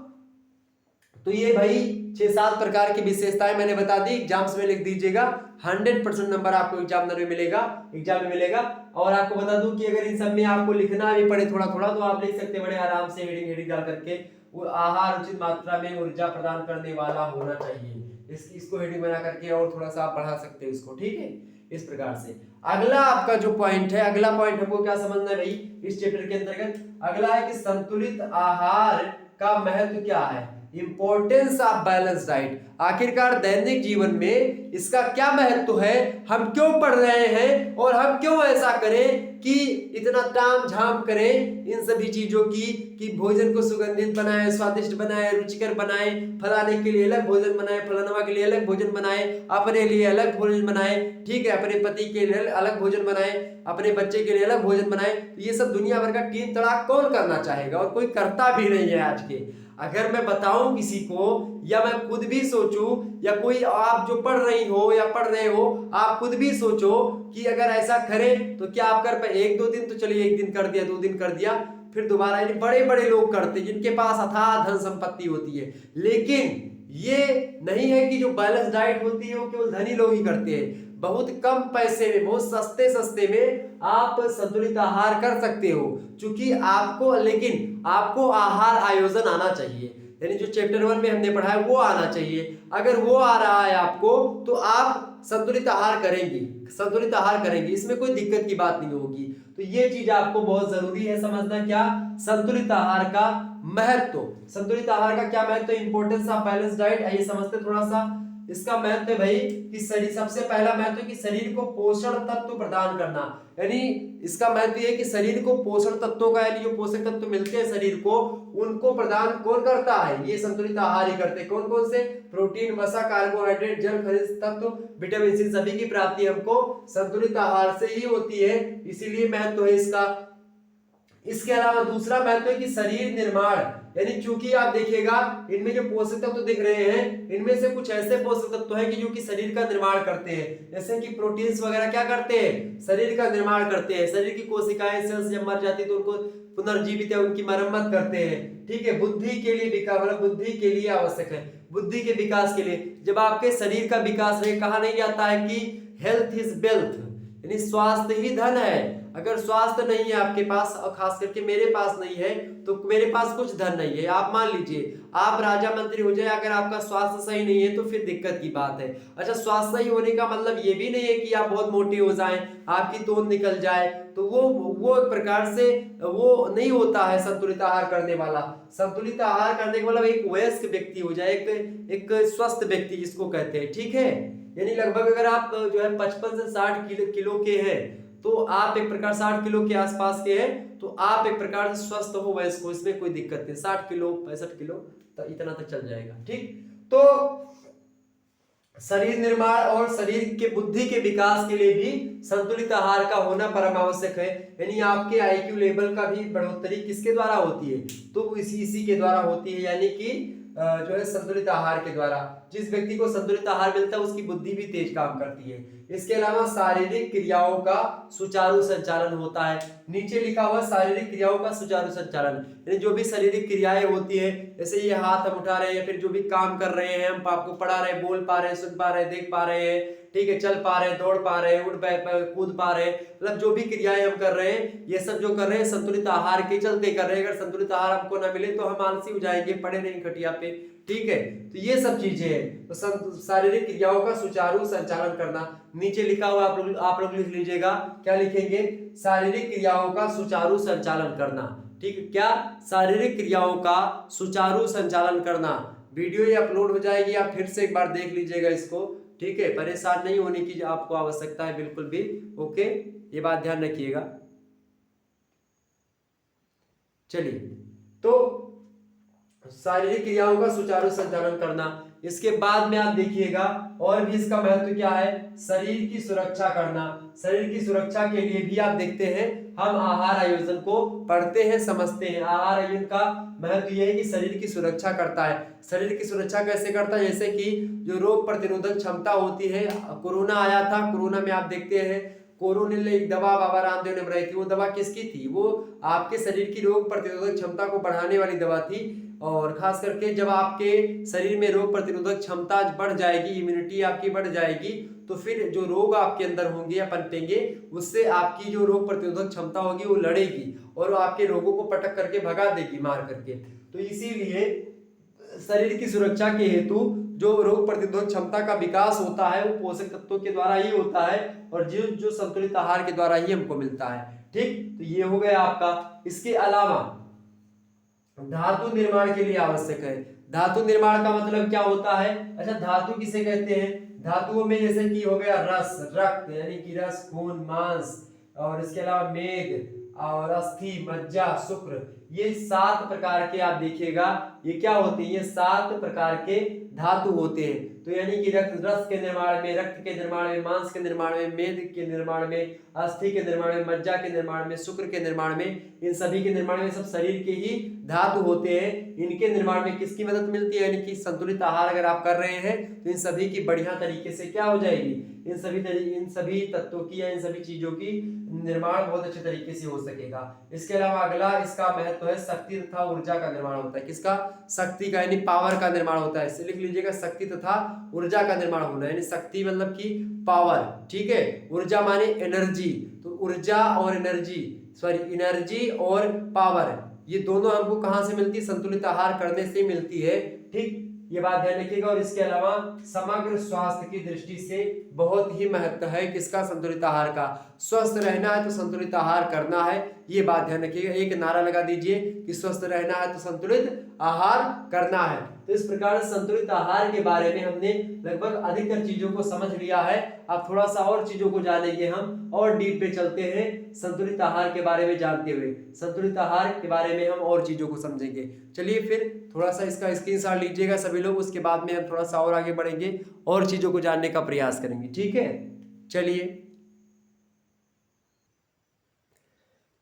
तो ये भाई 6-7 प्रकार की विशेषताएं मैंने बता दी, एग्जाम्स में लिख दीजिएगा, 100% नंबर आपको एग्जाम में मिलेगा। और आपको बता दूं कि अगर इन सब में आपको लिखना भी पड़े थोड़ा थोड़ा तो आप लिख सकते हैं बड़े आराम से, हेडिंग डाल करके, वो आहार उचित मात्रा में ऊर्जा प्रदान करने वाला होना चाहिए, इसको हेडिंग बना करके और थोड़ा सा आप बढ़ा सकते हैं इसको, ठीक है, इस प्रकार से। अगला आपका जो पॉइंट है, अगला पॉइंट हमको क्या समझना है भाई इस चैप्टर के अंतर्गत, अगला है कि संतुलित आहार का महत्व क्या है, इंपॉर्टेंस ऑफ बैलेंस डाइट। आखिरकार दैनिक जीवन में इसका क्या महत्व है, हम क्यों पढ़ रहे हैं और हम क्यों ऐसा करें कि इतना ताम झाम करें इन सभी चीजों की, कि भोजन को सुगंधित बनाए, स्वादिष्ट बनाए, रुचिकर बनाए, फलाने के लिए अलग भोजन बनाए, फलानवा के लिए अलग भोजन बनाए, अपने लिए अलग भोजन बनाए, ठीक है, अपने पति के लिए अलग भोजन बनाए, अपने बच्चे के लिए अलग भोजन बनाए। ये सब दुनिया भर का टीम तड़ाक कौन करना चाहेगा, और कोई करता भी नहीं है आज के। अगर मैं बताऊं किसी को, या मैं खुद भी सोचूं, या कोई आप जो पढ़ रही हो या पढ़ रहे हो आप खुद भी सोचो कि अगर ऐसा करें तो क्या आप कर पाए? 1-2 दिन तो चलिए, 1 दिन कर दिया, 2 दिन कर दिया, फिर दोबारा। यानी बड़े बड़े लोग करते, जिनके पास अथाह धन संपत्ति होती है। लेकिन ये नहीं है कि जो बैलेंस डाइट होती है वो केवल धनी लोग ही करते हैं। बहुत कम पैसे में, बहुत सस्ते में आप संतुलित आहार कर सकते हो, क्योंकि आपको, लेकिन आपको आहार आयोजन आना चाहिए, यानी जो चैप्टर 1 में हमने पढ़ा है वो आना चाहिए। अगर वो आ रहा है आपको तो आप संतुलित आहार करेंगे, इसमें कोई दिक्कत की बात नहीं होगी। तो ये चीज आपको बहुत जरूरी है समझना, क्या, संतुलित आहार का महत्व। संतुलित आहार का क्या महत्व, इंपॉर्टेंस ऑफ बैलेंस डाइट, आइए समझते थोड़ा सा। इसका महत्व है भाई कि शरीर, सबसे पहला महत्व कि शरीर को पोषण तत्व प्रदान करना, यानी इसका महत्व है कि शरीर को पोषण तत्वों का, यानी जो पोषक तत्व मिलते हैं शरीर को, उनको प्रदान कौन करता है, ये संतुलित आहार ही करते हैं। कौन कौन से? प्रोटीन, वसा, कार्बोहाइड्रेट, जल, खनिज तत्व, विटामिन सी, सभी की प्राप्ति हमको संतुलित आहार से ही होती है, इसीलिए महत्व है इसका। इसके अलावा दूसरा महत्व है कि शरीर निर्माण, यानी चूंकि आप देखिएगा इनमें जो पोषक तत्व दिख रहे हैं, इनमें से कुछ ऐसे पोषक तत्व हैं कि जो कि शरीर का निर्माण करते हैं, जैसे कि प्रोटीन्स वगैरह क्या करते हैं, शरीर का निर्माण करते हैं। शरीर की कोशिकाएं, सेल्स जब मर जाती है तो उनको पुनर्जीवित, उनकी मरम्मत करते हैं, ठीक है। बुद्धि के लिए विकास, मतलब बुद्धि के लिए आवश्यक है, बुद्धि के विकास के लिए। जब आपके शरीर का विकास रहे, कहा नहीं जाता है कि हेल्थ इज वेल्थ, यानी स्वास्थ्य ही धन है। अगर स्वास्थ्य नहीं है आपके पास, और खास करके मेरे पास नहीं है, तो मेरे पास कुछ धन नहीं है। आप मान लीजिए आप राजा मंत्री हो जाए, अगर आपका स्वास्थ्य सही नहीं है तो फिर दिक्कत की बात है। अच्छा, स्वास्थ्य सही होने का मतलब ये भी नहीं है कि आप बहुत मोटे हो जाएं, आपकी तोंद निकल जाए, तो वो एक प्रकार से वो नहीं होता है संतुलित आहार करने वाला। संतुलित आहार करने का मतलब एक वयस्क व्यक्ति हो जाए, एक स्वस्थ व्यक्ति जिसको कहते हैं, ठीक है। यानी लगभग अगर आप जो है 55 से 60 किलो के हैं, तो आप एक प्रकार 60 किलो के आसपास के हैं, तो आप एक प्रकार से स्वस्थ हो, वयस्क हो, इसमें कोई दिक्कत नहीं। 60 किलो 65 किलो तो इतना तक चल जाएगा, ठीक। तो शरीर निर्माण और शरीर के बुद्धि के विकास के लिए भी संतुलित आहार का होना परम आवश्यक है। यानी आपके आईक्यू लेवल का भी बढ़ोतरी किसके द्वारा होती है, तो इसी के द्वारा होती है, यानी कि जो है संतुलित आहार के द्वारा। जिस व्यक्ति को संतुलित आहार मिलता है उसकी बुद्धि भी तेज काम करती है। इसके अलावा शारीरिक क्रियाओं का सुचारू संचालन होता है। नीचे लिखा हुआ शारीरिक क्रियाओं का सुचारू संचालन, यानी जो भी शारीरिक क्रियाएं होती है, जैसे ये हाथ हम उठा रहे हैं, फिर जो भी काम कर रहे हैं, हम आपको पढ़ा रहे हैं, बोल पा रहे हैं, सुन पा रहे हैं, देख पा रहे हैं, ठीक है, चल पा रहे, दौड़ पा रहे, कूद पा रहे, मतलब जो भी क्रियाएं हम कर रहे हैं ये सब जो कर रहे हैं संतुलित आहार के चलते कर रहे हैं। अगर संतुलित आहार हमको ना मिले तो हम आलसी हो जाएंगे, पड़े नहीं खटिया पे, ठीक है। तो ये सब चीजें हैं। तो शारीरिक क्रियाओं का सुचारू संचालन करना, नीचे लिखा हुआ आप लोग लिख लीजिएगा, क्या लिखेंगे, शारीरिक क्रियाओं का सुचारू संचालन करना, ठीक है। क्या, शारीरिक क्रियाओं का सुचारू संचालन करना। वीडियो ये अपलोड हो जाएगी, आप फिर से एक बार देख लीजिएगा इसको, ठीक है। परेशान नहीं होने की आपको आवश्यकता है बिल्कुल भी, ओके, ये बात ध्यान रखिएगा। चलिए, तो शारीरिक क्रियाओं का सुचारू संचालन करना, इसके बाद में आप देखिएगा और भी इसका महत्व क्या है, शरीर की सुरक्षा करना। शरीर की सुरक्षा के लिए भी आप देखते हैं हम आहार आयोजन को पढ़ते हैं, समझते हैं। आहार आयोजन का महत्व यह है कि शरीर की सुरक्षा करता है। शरीर की सुरक्षा कैसे करता है, जैसे कि जो रोग प्रतिरोधक क्षमता होती है, कोरोना आया था, कोरोना में आप देखते हैं कोरोनिल एक दवा बाबा रामदेव ने बनाई थी। वो दवा किसकी थी, वो आपके शरीर की रोग प्रतिरोधक क्षमता को बढ़ाने वाली दवा थी। और खास करके जब आपके शरीर में रोग प्रतिरोधक क्षमता बढ़ जाएगी, इम्यूनिटी आपकी बढ़ जाएगी, तो फिर जो रोग आपके अंदर होंगे या पनपेंगे, उससे आपकी जो रोग प्रतिरोधक क्षमता होगी वो लड़ेगी और वो आपके रोगों को पटक करके भगा देगी, मार करके। तो इसीलिए शरीर की सुरक्षा के हेतु जो रोग प्रतिरोधक क्षमता का विकास होता है वो पोषक तत्वों के द्वारा ही होता है और जो जो संतुलित आहार के द्वारा ही हमको मिलता है, ठीक। तो ये हो गया आपका। इसके अलावा धातु निर्माण के लिए आवश्यक है। धातु निर्माण का मतलब क्या होता है, अच्छा धातु किसे कहते हैं, धातुओं में जैसे कि हो गया रस, रक्त यानी कि रस, खून, मांस, और इसके अलावा मेद और अस्थि, मज्जा, शुक्र, ये 7 प्रकार के आप देखिएगा ये क्या होते हैं, ये 7 प्रकार के धातु होते हैं। तो यानी कि रस के निर्माण में, रक्त के निर्माण में, मांस के निर्माण में, मेद के निर्माण में, अस्थि के निर्माण में, मज्जा के निर्माण में, शुक्र के निर्माण में, इन सभी के निर्माण में सब शरीर के ही धातु होते हैं। इनके निर्माण में किसकी मदद मिलती है, यानी कि संतुलित आहार अगर आप कर रहे हैं तो इन सभी की बढ़िया तरीके से क्या हो जाएगी, इन सभी तत्वों की या इन सभी चीजों की निर्माण बहुत अच्छे तरीके से हो सकेगा। इसके अलावा अगला इसका महत्व है शक्ति तथा ऊर्जा का निर्माण होता है। किसका, शक्ति का, यानी पावर का निर्माण होता है। इससे लिख लीजिएगा शक्ति तथा ऊर्जा का निर्माण होना, यानी शक्ति मतलब की पावर, ठीक है। ऊर्जा माने एनर्जी, तो ऊर्जा और एनर्जी, एनर्जी और पावर, ये दोनों हमको कहां से मिलती है, संतुलित आहार करने से मिलती है, ठीक। ये बात ध्यान रखिएगा। और इसके अलावा समग्र स्वास्थ्य की दृष्टि से बहुत ही महत्व है किसका, संतुलित आहार का। स्वस्थ रहना है तो संतुलित आहार करना है, ये बात ध्यान रखिएगा। एक नारा लगा दीजिए कि स्वस्थ रहना है तो संतुलित आहार करना है। तो इस प्रकार संतुलित आहार के बारे में हमने लगभग अधिकतर चीजों को समझ लिया है। अब थोड़ा सा और चीजों को जानेंगे हम, और डीप पे चलते हैं संतुलित आहार के बारे में जानते हुए। संतुलित आहार के बारे में हम और चीजों को समझेंगे। चलिए फिर थोड़ा सा इसका स्क्रीनशॉट लीजिएगा सभी लोग, उसके बाद में हम थोड़ा सा और आगे बढ़ेंगे और चीजों को जानने का प्रयास करेंगे, ठीक है। चलिए,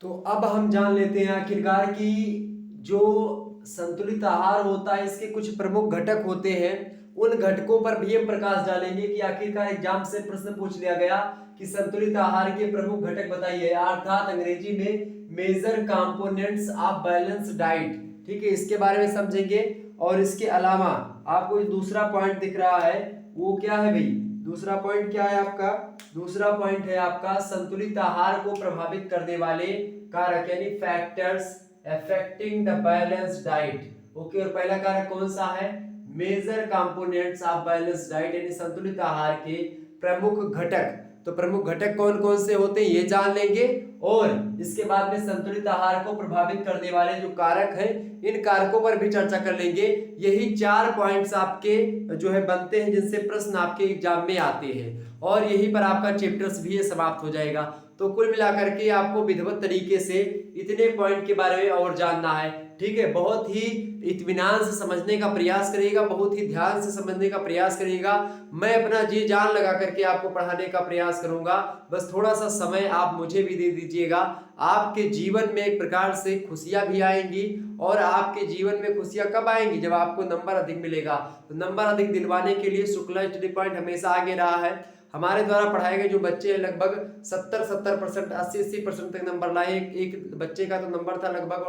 तो अब हम जान लेते हैं आखिरकार कि जो संतुलित आहार होता है इसके कुछ प्रमुख घटक होते हैं। उन घटकों पर भी हम प्रकाश डालेंगे कि आखिरकार एग्जाम से प्रश्न पूछ लिया गया कि संतुलित आहार के प्रमुख घटक बताइए, अर्थात अंग्रेजी में major components of balance diet, ठीक है, इसके बारे में समझेंगे। और इसके अलावा आपको दूसरा पॉइंट दिख रहा है, वो क्या है भाई, दूसरा पॉइंट क्या है आपका, दूसरा पॉइंट है आपका संतुलित आहार को प्रभावित करने वाले कारक, यानी factors affecting the balance diet, okay. और पहला कारक कौन सा है, major components of balance diet, यानी संतुलित आहार के प्रमुख घटक। तो प्रमुख घटक कौन कौन से होते हैं ये जान लेंगे, और इसके बाद में संतुलित आहार को प्रभावित करने वाले जो कारक हैं इन कारकों पर भी चर्चा कर लेंगे। यही 4 पॉइंट्स आपके जो है बनते हैं जिनसे प्रश्न आपके एग्जाम में आते हैं, और यहीं पर आपका चैप्टर्स भी समाप्त हो जाएगा। तो कुल मिलाकर के आपको विधिवत तरीके से इतने पॉइंट के बारे में और जानना है, ठीक है। बहुत ही इत्मीनान से समझने का प्रयास करिएगा, बहुत ही ध्यान से समझने का प्रयास करिएगा। मैं अपना जी जान लगा करके आपको पढ़ाने का प्रयास करूंगा, बस थोड़ा सा समय आप मुझे भी दे दीजिएगा। आपके जीवन में एक प्रकार से खुशियां भी आएंगी, और आपके जीवन में खुशियां कब आएंगी, जब आपको नंबर अधिक मिलेगा। तो नंबर अधिक दिलवाने के लिए शुक्ला स्टडी पॉइंट हमेशा आगे रहा है। हमारे द्वारा पढ़ाए गए जो बच्चे हैं लगभग 70% 80% तक नंबर लाए। एक बच्चे का तो नंबर था लगभग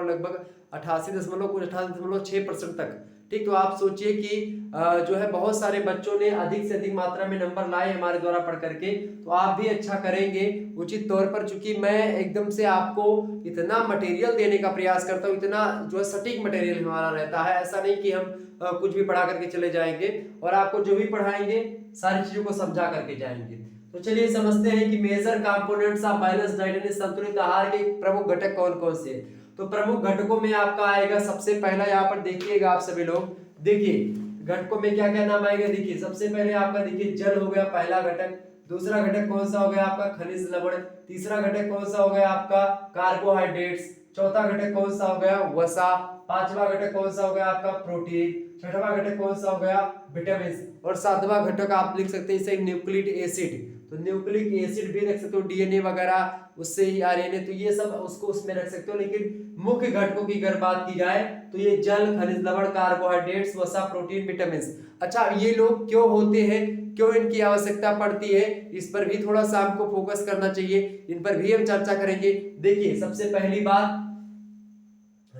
88.6% तक, ठीक, तो आप सोचिए कि जो है बहुत सारे बच्चों ने अधिक से अधिक मात्रा में नंबर लाए हमारे द्वारा पढ़ करके, तो आप भी अच्छा करेंगे उचित तौर पर। चूंकि मैं एकदम से आपको इतना मटेरियल देने का प्रयास करता हूँ, इतना जो है सटीक मटेरियल हमारा रहता है, ऐसा नहीं कि हम कुछ भी पढ़ा करके चले जाएंगे, और आपको जो भी पढ़ाएंगे सारी चीजों को समझा करके जाएंगे। तो चलिए समझते हैं कि major components of balanced diet यानी संतुलित आहार के प्रमुख घटक कौन कौन से हैं। तो प्रमुख घटकों में आपका आएगा सबसे पहला, यहाँ पर देखिएगा आप सभी लोग, देखिए घटकों में क्या क्या नाम आएगा। देखिए सबसे पहले आपका देखिए जल हो गया पहला घटक, दूसरा घटक कौन सा हो गया आपका खनिज लवण, तीसरा घटक कौन सा हो गया आपका कार्बोहाइड्रेट्स, चौथा घटक कौन सा हो गया वसा, पांचवा घटक कौन सा हो गया आपका प्रोटीन, छठवां घटक कौन सा हो गया विटामिन, और सातवां घटक आप लिख सकते हैं इसे न्यूक्लिक एसिड। तो न्यूक्लिक एसिड भी रख सकते हो, डीएनए वगैरह उससे ही आरएनए, तो ये सब उसको उसमें रख सकते हो। लेकिन मुख्य घटकों की अगर बात की जाए तो ये जल, खनिज लवण, कार्बोहाइड्रेट्स, वसा, प्रोटीन, विटामिन। अच्छा, ये लोग क्यों होते हैं, क्यों इनकी आवश्यकता पड़ती है, इस पर भी थोड़ा सा हमको फोकस करना चाहिए, इन पर भी हम चर्चा करेंगे। देखिए सबसे पहली बात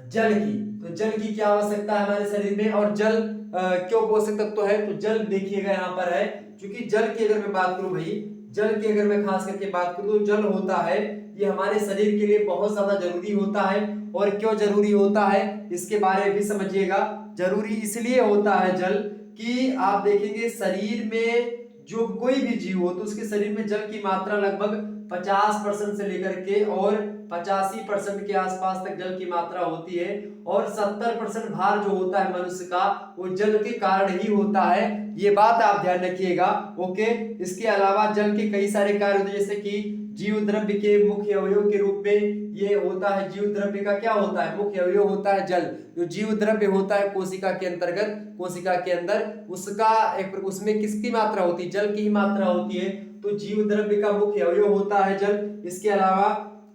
जल की, तो जल की क्या आवश्यकता है हमारे शरीर में, और जल क्यों पोषक तत्व है। तो जल देखिएगा यहाँ पर है, क्योंकि जल की अगर मैं बात करूं भाई, जल की अगर मैं खास करके बात करूं तो जल होता है ये हमारे शरीर के लिए बहुत ज्यादा जरूरी होता है। और क्यों जरूरी होता है इसके बारे में भी समझिएगा। जरूरी इसलिए होता है जल कि आप देखेंगे शरीर में जो कोई भी जीव हो तो उसके शरीर में जल की मात्रा लगभग 50% से लेकर के और 85% के आसपास तक जल की मात्रा होती है, और 70% भार जो होता है मनुष्य का वो जल के कारण ही होता है। ये बात आप ध्यान रखिएगा, ओके। इसके अलावा जल के कई सारे कार्य होते हैं, जैसे कि जीव द्रव्य के मुख्य अवयव के रूप में ये होता है। जीव द्रव्य का क्या होता है, मुख्य अवयव होता है जल। जो जीव द्रव्य होता है कोशिका के अंतर्गत, कोशिका के अंदर, उसका एक उसमें किसकी मात्रा होती है, जल की ही मात्रा होती है। तो जीव द्रव्य का मुख्य अवयव होता है जल। इसके अलावा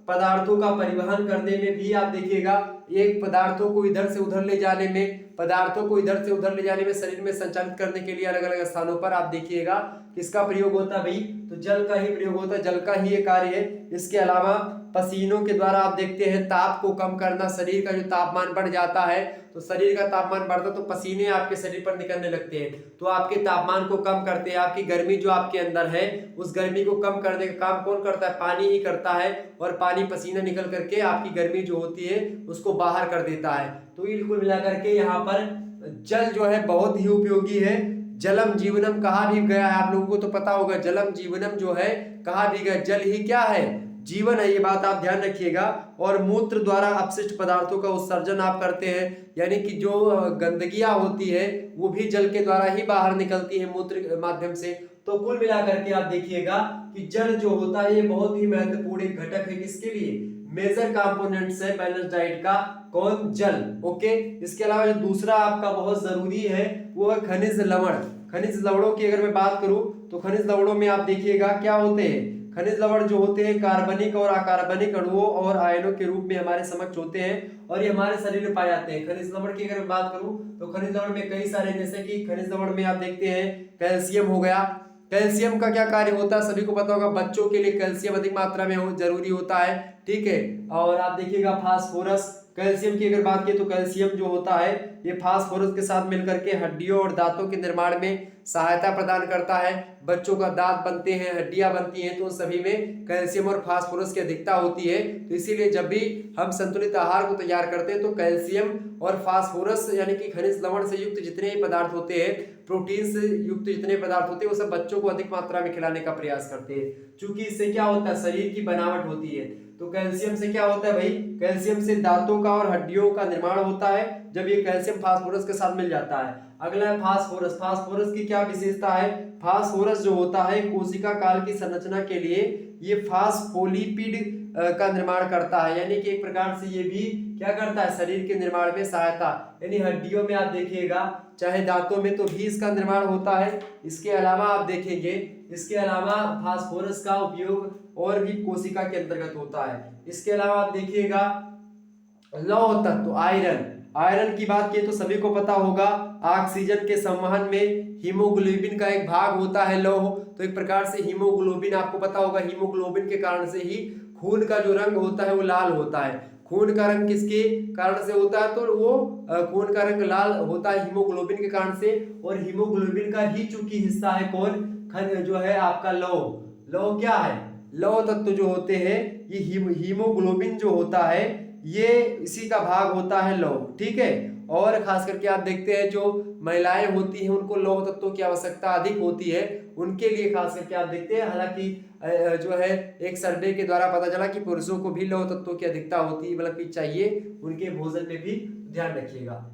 पदार्थों का परिवहन करने में भी आप देखिएगा, एक पदार्थों को इधर से उधर ले जाने में, पदार्थों को इधर से उधर ले जाने में, शरीर में संचालित करने के लिए अलग अलग स्थानों पर आप देखिएगा किसका प्रयोग होता है भाई, तो जल का ही प्रयोग होता है, जल का ही ये कार्य है। इसके अलावा पसीनों के द्वारा आप देखते हैं ताप को कम करना, शरीर का जो तापमान बढ़ जाता है तो शरीर का तापमान बढ़ता तो पसीने आपके शरीर पर निकलने लगते हैं, तो आपके तापमान को कम करते हैं। आपकी गर्मी जो आपके अंदर है उस गर्मी को कम करने का काम कौन करता है, पानी ही करता है। और पानी पसीना निकल करके आपकी गर्मी जो होती है उसको बाहर कर देता है। तो बिल्कुल मिलाकर के यहाँ पर जल जो है बहुत ही उपयोगी है। जलम जीवनम कहा भी गया है, आप लोगों को तो पता होगा, जलम जीवनम जो है कहा भी गया, जल ही क्या है, जीवन है, ये बात आप ध्यान रखिएगा। और मूत्र द्वारा अपशिष्ट पदार्थों का उत्सर्जन आप करते हैं, यानी कि जो गंदगियां होती है वो भी जल के द्वारा ही बाहर निकलती है मूत्र के माध्यम से। तो कुल मिलाकर के आप देखिएगा कि जल जो होता है ये बहुत ही महत्वपूर्ण एक घटक है, किसके लिए, मेजर कंपोनेंट्स है बैलेंस डाइट का, कौन, जल, ओके। इसके अलावा जो दूसरा आपका बहुत जरूरी है वो है खनिज लवण। खनिज लवणों की अगर मैं बात करूं तो खनिज लवणों में आप देखिएगा क्या होते हैं, खनिज लवण जो होते हैं कार्बनिक और अकार्बनिक अणुओं और आयनों के रूप में हमारे समक्ष होते हैं और ये हमारे शरीर में पाए जाते हैं। खनिज लवण की अगर मैं बात करूं तो खनिज लवण में कई सारे, जैसे कि खनिज लवण में आप देखते हैं कैल्शियम हो गया। कैल्शियम का क्या कार्य होता है सभी को पता होगा, बच्चों के लिए कैल्शियम अधिक मात्रा में जरूरी होता है, ठीक है। और आप देखिएगा फास्फोरस, कैल्शियम की अगर बात की तो कैल्शियम जो होता है ये फास्फोरस के साथ मिलकर के हड्डियों और दांतों के निर्माण में सहायता प्रदान करता है। बच्चों का दांत बनते हैं, हड्डियां बनती हैं, तो सभी में कैल्शियम और फास्फोरस की अधिकता होती है। तो इसीलिए जब भी हम संतुलित आहार को तैयार करते हैं तो कैल्शियम और फास्फोरस यानी कि खनिज लवण से युक्त जितने ही पदार्थ होते हैं, प्रोटीन से युक्त जितने पदार्थ होते हैं, वो सब बच्चों को अधिक मात्रा में खिलाने का प्रयास करते हैं, क्योंकि इससे क्या होता है, शरीर की बनावट होती है। तो कैल्शियम से क्या होता है भाई, कैल्शियम से दांतों का और हड्डियों का निर्माण होता है जब ये कैल्शियम फास्फोरस के साथ मिल जाता है। अगला है फास्फोरस। फास्फोरस की क्या विशेषता है, फास्फोरस जो होता है कोशिका काल की संरचना के लिए ये फास्फोलिपिड का निर्माण करता है, यानी कि एक प्रकार से ये भी क्या करता है, शरीर के निर्माण में सहायता, यानी हड्डियों में आप देखिएगा चाहे दांतों में तो भी इसका निर्माण होता है। इसके अलावा आप देखेंगे, इसके अलावा फास्फोरस का उपयोग और भी कोशिका के अंतर्गत होता है। इसके अलावा आप देखिएगा लौह तत्व आयरन, आयरन की बात की तो सभी को पता होगा ऑक्सीजन के संवहन में हीमोग्लोबिन का एक भाग होता है लौह। तो एक प्रकार से हीमोग्लोबिन आपको पता होगा, हीमोग्लोबिन के कारण से ही खून का जो रंग होता है वो लाल होता है। खून का रंग किसके कारण से होता है, तो वो खून का रंग लाल होता है हीमोग्लोबिन के कारण से। और हीमोग्लोबिन का ही चूंकि हिस्सा है कौन, जो है आपका लौह। लौह क्या है, लौह तत्व जो होते हैं ये हीमोग्लोबिन जो होता है ये इसी का भाग होता है लौह, ठीक है। और खास करके आप देखते हैं जो महिलाएं होती हैं उनको लौह तत्वों की आवश्यकता अधिक होती है, उनके लिए खास करके आप देखते हैं। हालांकि जो है एक सर्वे के द्वारा पता चला कि पुरुषों को भी लौह तत्वों की अधिकता होती है, मतलब कि चाहिए, उनके भोजन में भी ध्यान रखिएगा।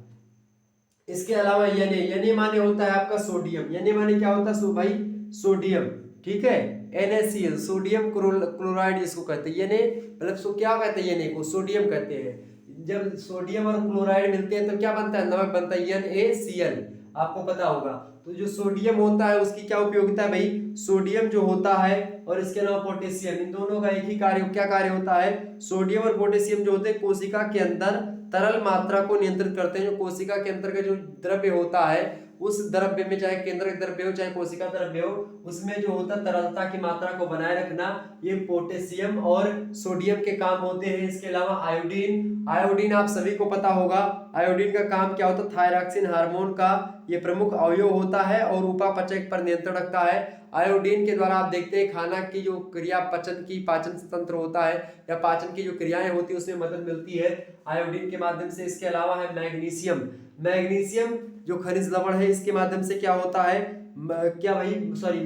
इसके अलावा Na माने होता है आपका सोडियम। Na माने क्या होता है भाई, सोडियम, ठीक है। NaCl सोडियम क्लोराइड इसको कहते हैं। Na मतलब सो क्या कहते हैं, Na को सोडियम कहते हैं। जब सोडियम और क्लोराइड मिलते हैं तो क्या बनता है, नमक बनता है NaCl, आपको पता होगा। तो जो सोडियम होता है उसकी क्या उपयोगिता है भाई, सोडियम जो होता है और इसके अलावा पोटेशियम, इन दोनों का एक ही कार्य, क्या कार्य होता है, सोडियम और पोटेशियम जो होते हैं कोशिका के अंदर तरल मात्रा को नियंत्रित करते हैं। जो कोशिका के अंदर का जो द्रव्य होता है उस द्रव्य में, चाहे केंद्रक द्रव्य हो चाहे कोशिका द्रव्य हो, उसमें जो होता है तरलता की मात्रा को बनाए रखना, ये पोटेशियम और सोडियम के काम होते हैं। इसके अलावा आयोडीन, आयोडीन आप सभी को पता होगा, आयोडीन का काम क्या होता है, थायरॉक्सिन हार्मोन का ये प्रमुख अवयव होता है और उपापचय पर नियंत्रण रखता है। आयोडीन के द्वारा आप देखते हैं खाना की जो क्रिया, पचन की, पाचन तंत्र होता है या पाचन की जो क्रियाएं होती है उसमें मदद मिलती है आयोडीन के माध्यम से। इसके अलावा है मैग्नीशियम, मैग्नीशियम जो खनिज लवण है इसके माध्यम से क्या होता है, क्या भाई सॉरी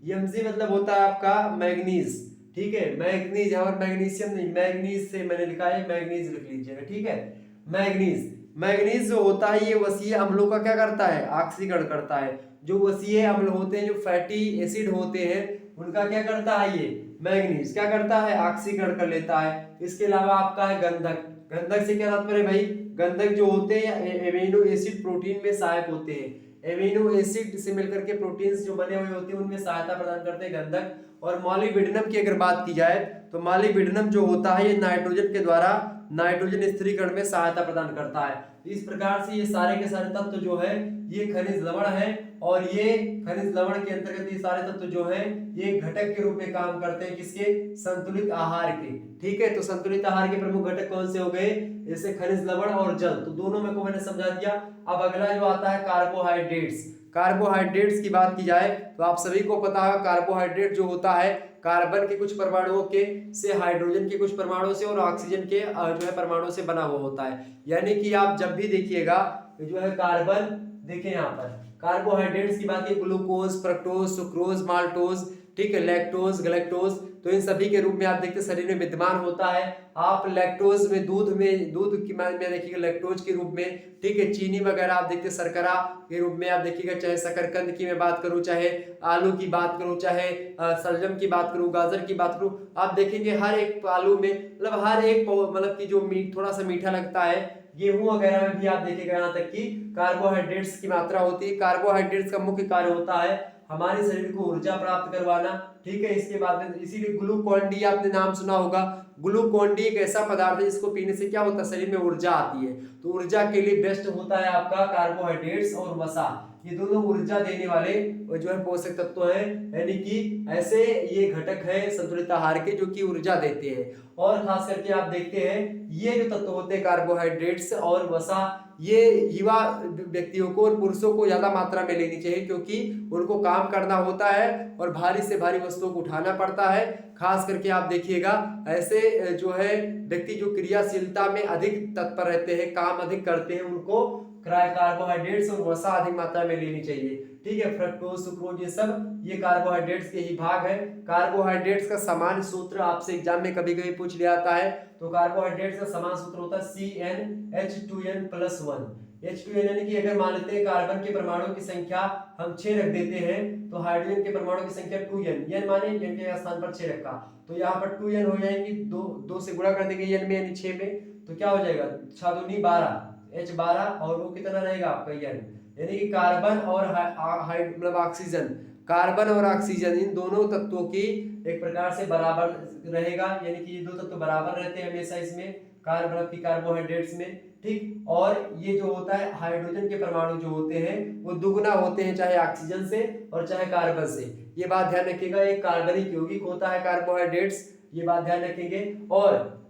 Mg मतलब होता है आपका मैग्नीज, ठीक है। मैग्नीज, यहाँ पर मैग्नीशियम नहीं, मैग्नीज से मैंने लिखा है, मैग्नीज लिख लीजिएगा, ठीक है। मैग्नीज, मैग्नीज जो होता है ये वसीय अम्लों का क्या करता है, ऑक्सीकरण करता है। जो वसीय अम्ल होते हैं, जो फैटी एसिड होते हैं, उनका क्या करता है ये मैग्नीज, क्या करता है, ऑक्सीकरण कर लेता है। इसके अलावा आपका है गंधक, गंधक से क्या तात्पर्य भाई, गंधक जो होते हैं एमिनो एसिड प्रोटीन में सहायक होते हैं। एमिनो एसिड से मिलकर के प्रोटीन्स जो बने हुए होते हैं उनमें सहायता प्रदान करते हैं गंधक। और मॉलिब्डेनम की अगर बात की जाए तो मॉलिब्डेनम जो होता है ये नाइट्रोजन के द्वारा नाइट्रोजन स्थिरीकरण में सहायता प्रदान करता है। इस प्रकार से ये सारे के सारे तत्व जो है ये खनिज लवण है, और ये खनिज लवण के अंतर्गत ये सारे तत्व जो है ये घटक के रूप में काम करते हैं, किसके, संतुलित आहार के, ठीक है। तो संतुलित आहार के प्रमुख घटक कौन से हो गए, जैसे खनिज लवण और जल, तो दोनों में को मैंने समझा दिया। अब अगला जो आता है कार्बोहाइड्रेट्स। कार्बोहाइड्रेट्स की बात की जाए तो आप सभी को पता है कार्बोहाइड्रेट जो होता है कार्बन के कुछ परमाणुओं के से, हाइड्रोजन के कुछ परमाणुओं से और ऑक्सीजन के जो है परमाणुओं से बना हुआ होता है। यानी कि आप जब भी देखिएगा जो है कार्बन, देखिए यहाँ पर कार्बोहाइड्रेट्स की बात की, ग्लूकोज, फ्रक्टोज, सुक्रोज, माल्टोज, ठीक है, लैक्टोज, गैलेक्टोज, तो इन सभी के रूप में आप देखते शरीर में विद्यमान होता है। आप लैक्टोज में दूध की में देखिएगा लैक्टोज के रूप में, ठीक है। चीनी वगैरह आप देखते शर्करा के रूप में आप देखिएगा, चाहे शकरकंद की मैं बात करूं, चाहे आलू की बात करूं, चाहे सलजम की बात करूं, गाजर की बात करूं, आप देखेंगे हर एक आलू में, मतलब हर एक मतलब की जो थोड़ा सा मीठा लगता है, गेहूं वगैरह में भी आप देखिएगा यहाँ तक कि कार्बोहाइड्रेट्स की मात्रा होती है। कार्बोहाइड्रेट्स का मुख्य कार्य होता है हमारे शरीर को ऊर्जा प्राप्त करवाना, ठीक है। इसके बाद में इसीलिए ग्लूकोन डी आपने नाम सुना होगा। ग्लूकोन डी एक ऐसा पदार्थ है जिसको पीने से क्या होता है, शरीर में ऊर्जा आती है। तो ऊर्जा के लिए बेस्ट होता है आपका कार्बोहाइड्रेट्स और वसा, ये दोनों ऊर्जा देने वाले जो है पोषक तत्व हैं, यानी कि ऐसे ये घटक है संतुलित आहार के जो कि ऊर्जा देते हैं। और खास करके आप देखते हैं ये जो तत्व होते हैं कार्बोहाइड्रेट्स और वसा, ये युवा व्यक्तियों को और पुरुषों को ज्यादा मात्रा में लेनी चाहिए, क्योंकि उनको काम करना होता है और भारी से भारी वस्तुओं को उठाना पड़ता है। खास करके आप देखिएगा ऐसे जो है व्यक्ति जो क्रियाशीलता में अधिक तत्पर रहते हैं, काम अधिक करते हैं, उनको कार्बोहाइड्रेट्स और वसा अधिक मात्रा में लेनी चाहिए, ठीक है। फ्रक्टोज, सुक्रोज, ये सब ये कार्बोहाइड्रेट्स के ही भाग है। कार्बोहाइड्रेट्स का सामान्य सूत्र आपसे एग्जाम में कभी कभी पूछ लिया जाता है, तो कार्बोहाइड्रेट्स का समान सूत्र होता है CnH2n+1। H2n यानी कि अगर मान लेते हैं कार्बन के परमाणु की संख्या हम 6 रख देते हैं, तो हाइड्रोजन के परमाणु की संख्या 2n, n माने n के स्थान पर 6 रखा, तो यहाँ पर 2n हो जाएंगी, 2 से गुणा कर देंगे n में यानी 6 में, तो क्या हो जाएगा 6 दूनी 12, H12, और वो कितना रहेगा आपका n, यानी कि कार्बन और मतलब ऑक्सीजन, कार्बन और ऑक्सीजन इन दोनों तत्वों की एक प्रकार से बराबर रहेगा, यानी कि ये दो तत्व बराबर रहते हैं हमेशा इसमें कार्बोहाइड्रेट्स में, ठीक। और ये जो होता है हाइड्रोजन के परमाणु जो होते हैं वो दुगुना होते हैं, चाहे ऑक्सीजन से और चाहे कार्बन से, ये बात ध्यान रखिएगा। एक कार्बनिक यौगिक होता है कार्बोहाइड्रेट्स, ये बात ध्यान रखेंगे। और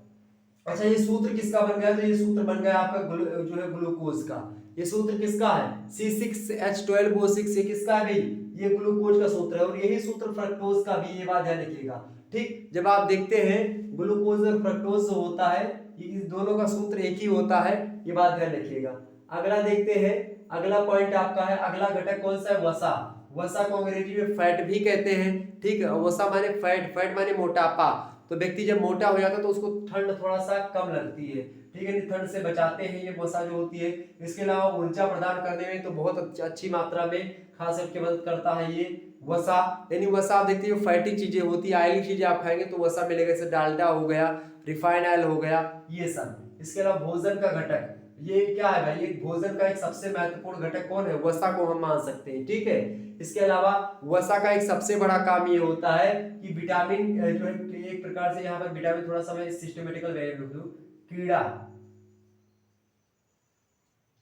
अच्छा, ये सूत्र किसका बन गया? तो ये सूत्र बन गया आपका जो है ग्लूकोज का। ये सूत्र किसका है? C6H12O6। ये किसका है भाई? ये ग्लूकोज का सूत्र है। और यही सूत्र फ्रक्टोज का भी, ये बात ध्यान रखिएगा। ठीक, जब आप देखते हैं ग्लूकोज और फ्रक्टोज जो होता है, ये दोनों का सूत्र एक ही होता है, ये बात ध्यान रखिएगा। अगला देखते हैं, अगला पॉइंट आपका है, अगला घटक कौन सा है? वसा। वसा को अंग्रेजी में फैट भी कहते हैं। ठीक है, वसा माने फैट, फैट माने मोटापा। तो व्यक्ति जब मोटा हो जाता है तो उसको ठंड थोड़ा सा कम लगती है। ठीक है, ठंड से बचाते हैं ये वसा जो होती है। इसके अलावा ऊर्जा प्रदान करने में तो बहुत अच्छी मात्रा में खास करके मदद करता है ये वसा। यानी वसा आप देखते हो फैटी चीजें होती है, ऑयली चीजें आप खाएंगे तो वसा मिलेगा, जैसे डालडा हो गया, रिफाइंड ऑयल हो गया, ये सब। इसके अलावा भोजन का घटक, ये क्या है भाई? ये भोजन का एक सबसे महत्वपूर्ण घटक कौन है? वसा को हम मान सकते हैं। ठीक है, इसके अलावा वसा का एक सबसे बड़ा काम ये होता है कि विटामिन जो है, एक प्रकार से यहाँ पर विटामिन थोड़ा सा मैं सिस्टमेटिकल वे में लिख दूं, कीड़ा,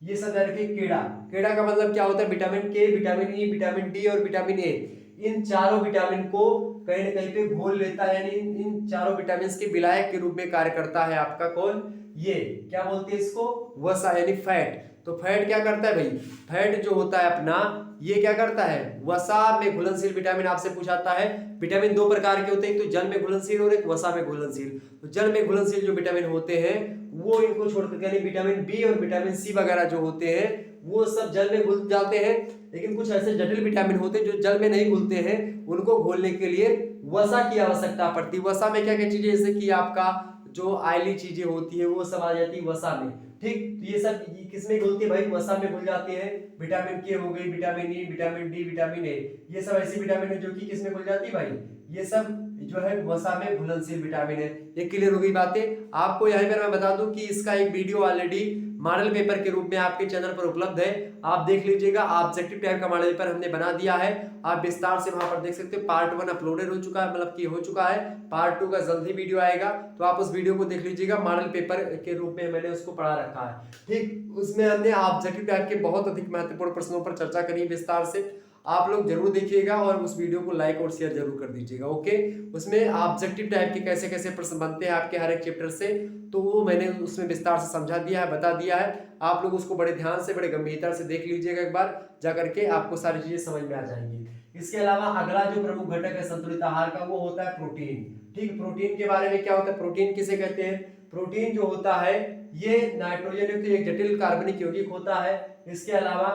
ये सब याद रखिए। कीड़ा, कीड़ा का मतलब क्या होता है? विटामिन के, विटामिन ई, विटामिन डी और विटामिन ए। इन चारों विटामिन को कहीं ना कहीं पे घोल लेता है, यानी इन चारों विटामिन के विलायक के रूप में कार्य करता है आपका कौन? ये क्या बोलते हैं इसको? वसा, यानी फैट। तो फैट क्या करता है भाई? फैट जो होता है अपना, ये क्या करता है? वसा में घुलनशील विटामिन आपसे पूछाता है। विटामिन दो प्रकार के होते हैं, एक तो जल में घुलनशील और एक वसा में घुलनशील। तो जल में घुलनशील जो विटामिन होते हैं वो इनको छोड़कर, यानी विटामिन बी और विटामिन सी वगैरह जो होते हैं वो सब जल में घुल जाते हैं। लेकिन कुछ ऐसे जटिल विटामिन होते हैं जो जल में नहीं घुलते हैं, उनको घोलने के लिए वसा की आवश्यकता पड़ती है। वसा में क्या क्या चीजें, जैसे कि आपका जो ऑयली चीजें होती है वो सब आ जाती है वसा में। ठीक, तो ये सब किसमें घुलती है भाई? वसा में घुल जाती है। विटामिन के हो गई, vitamin E, vitamin D, vitamin A, ये सब ऐसी विटामिन है जो कि किसमें घुल जाती है भाई? ये सब जो है वसा में घुलनशील विटामिन है। ये क्लियर हो गई बातें। आपको यहीं पर मैं बता दूं कि इसका एक वीडियो ऑलरेडी मॉडल पेपर के रूप में आपके चैनल पर उपलब्ध है, आप देख लीजिएगा। ऑब्जेक्टिव टाइप का मॉडल पेपर हमने बना दिया है, आप विस्तार से वहां पर देख सकते हो। पार्ट 1 अपलोडेड हो चुका है, मतलब कि हो चुका है। पार्ट 2 का जल्द ही वीडियो आएगा, तो आप उस वीडियो को देख लीजिएगा। मॉडल पेपर के रूप में मैंने उसको पढ़ा रखा है। ठीक, उसमें हमने ऑब्जेक्टिव टाइप के बहुत अधिक महत्वपूर्ण प्रश्नों पर चर्चा करी विस्तार से। आप लोग जरूर देखिएगा और उस वीडियो को लाइक और शेयर जरूर कर दीजिएगा। ओके, उसमें ऑब्जेक्टिव टाइप के कैसे कैसे प्रश्न बनते हैं आपके हर एक चैप्टर से, तो वो मैंने उसमें विस्तार से समझा दिया है, बता दिया है। आप लोग उसको बड़े ध्यान से, बड़े गंभीरता से देख लीजिएगा, एक बार जा करके आपको सारी चीजें समझ में आ जाएंगी। इसके अलावा अगला जो प्रमुख घटक है संतुलित आहार का, वो होता है प्रोटीन। ठीक, प्रोटीन के बारे में क्या होता है? प्रोटीन किसे कहते हैं? प्रोटीन जो होता है ये नाइट्रोजन युक्त एक जटिल कार्बनिक यौगिक होता है। इसके अलावा